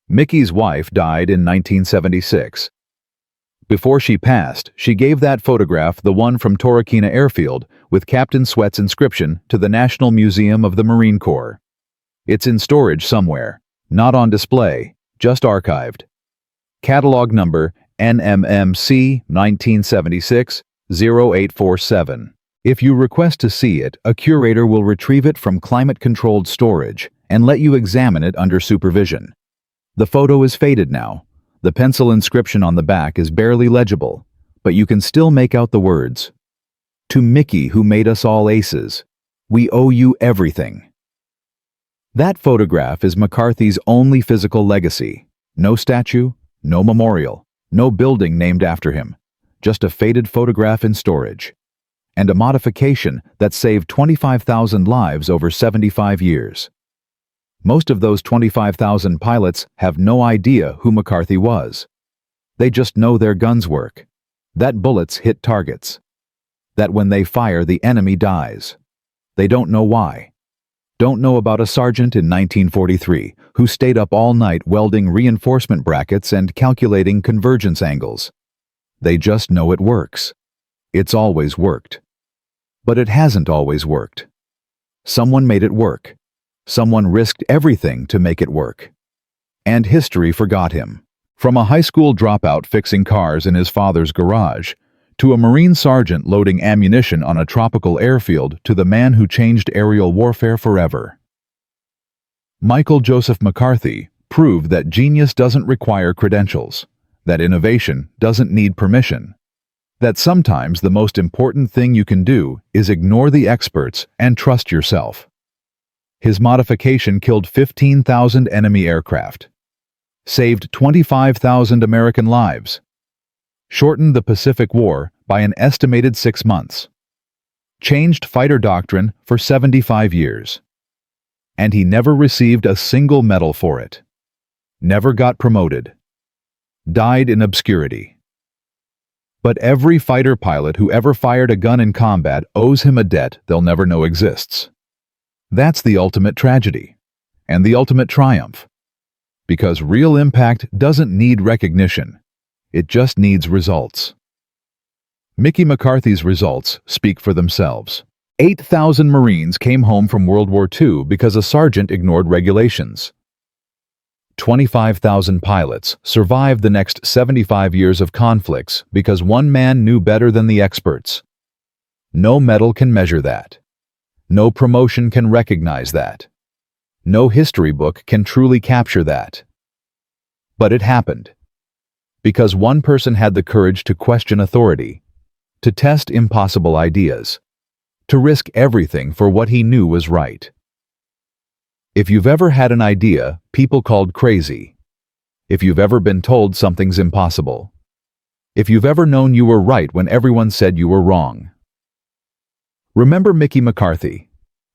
Mickey's wife died in 1976. Before she passed, she gave that photograph, the one from Torquay Airfield, with Captain Sweat's inscription, to the National Museum of the Marine Corps. It's in storage somewhere, not on display, just archived. Catalog number NMMC 1976-0847. If you request to see it, a curator will retrieve it from climate-controlled storage and let you examine it under supervision. The photo is faded now. The pencil inscription on the back is barely legible, but you can still make out the words. To Mickey, who made us all aces, we owe you everything. That photograph is McCarthy's only physical legacy. No statue, no memorial, No building named after him, just a faded photograph in storage. And a modification that saved 25,000 lives over 75 years. Most of those 25,000 pilots have no idea who McCarthy was. They just know their guns work, that bullets hit targets, that when they fire the enemy dies. They don't know why. Don't know about a sergeant in 1943 who stayed up all night welding reinforcement brackets and calculating convergence angles. They just know it works. It's always worked. But it hasn't always worked. Someone made it work. Someone risked everything to make it work. And history forgot him. From a high school dropout fixing cars in his father's garage, to a Marine sergeant loading ammunition on a tropical airfield, to the man who changed aerial warfare forever. Michael Joseph McCarthy proved that genius doesn't require credentials, that innovation doesn't need permission, that sometimes the most important thing you can do is ignore the experts and trust yourself. His modification killed 15,000 enemy aircraft, saved 25,000 American lives, shortened the Pacific War by an estimated 6 months, changed fighter doctrine for 75 years. And he never received a single medal for it. Never got promoted. Died in obscurity. But every fighter pilot who ever fired a gun in combat owes him a debt they'll never know exists. That's the ultimate tragedy, and the ultimate triumph. Because real impact doesn't need recognition. It just needs results. Mickey McCarthy's results speak for themselves. 8,000 Marines came home from World War II because a sergeant ignored regulations. 25,000 pilots survived the next 75 years of conflicts because one man knew better than the experts. No medal can measure that. No promotion can recognize that. No history book can truly capture that. But it happened. Because one person had the courage to question authority, to test impossible ideas, to risk everything for what he knew was right. If you've ever had an idea people called crazy, if you've ever been told something's impossible, if you've ever known you were right when everyone said you were wrong, remember Mickey McCarthy.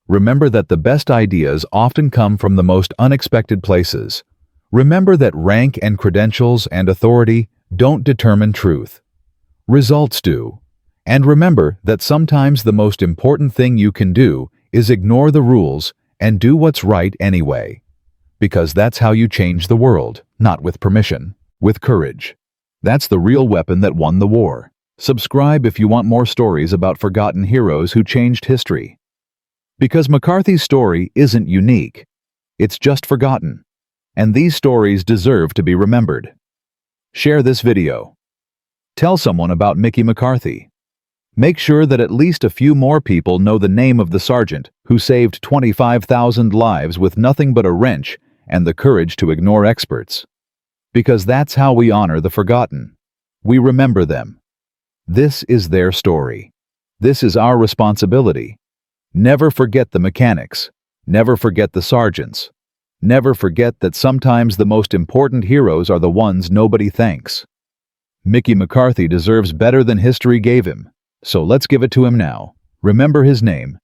Remember that the best ideas often come from the most unexpected places. Remember that rank and credentials and authority don't determine truth. Results do. And remember that sometimes the most important thing you can do is ignore the rules and do what's right anyway. Because that's how you change the world, not with permission, with courage. That's the real weapon that won the war. Subscribe if you want more stories about forgotten heroes who changed history. Because McCarthy's story isn't unique. It's just forgotten. And these stories deserve to be remembered. Share this video. Tell someone about Mickey McCarthy. Make sure that at least a few more people know the name of the sergeant who saved 25,000 lives with nothing but a wrench and the courage to ignore experts. Because that's how we honor the forgotten. We remember them. This is their story. This is our responsibility. Never forget the mechanics. Never forget the sergeants. Never forget that sometimes the most important heroes are the ones nobody thanks. Mickey McCarthy deserves better than history gave him. So let's give it to him now. Remember his name,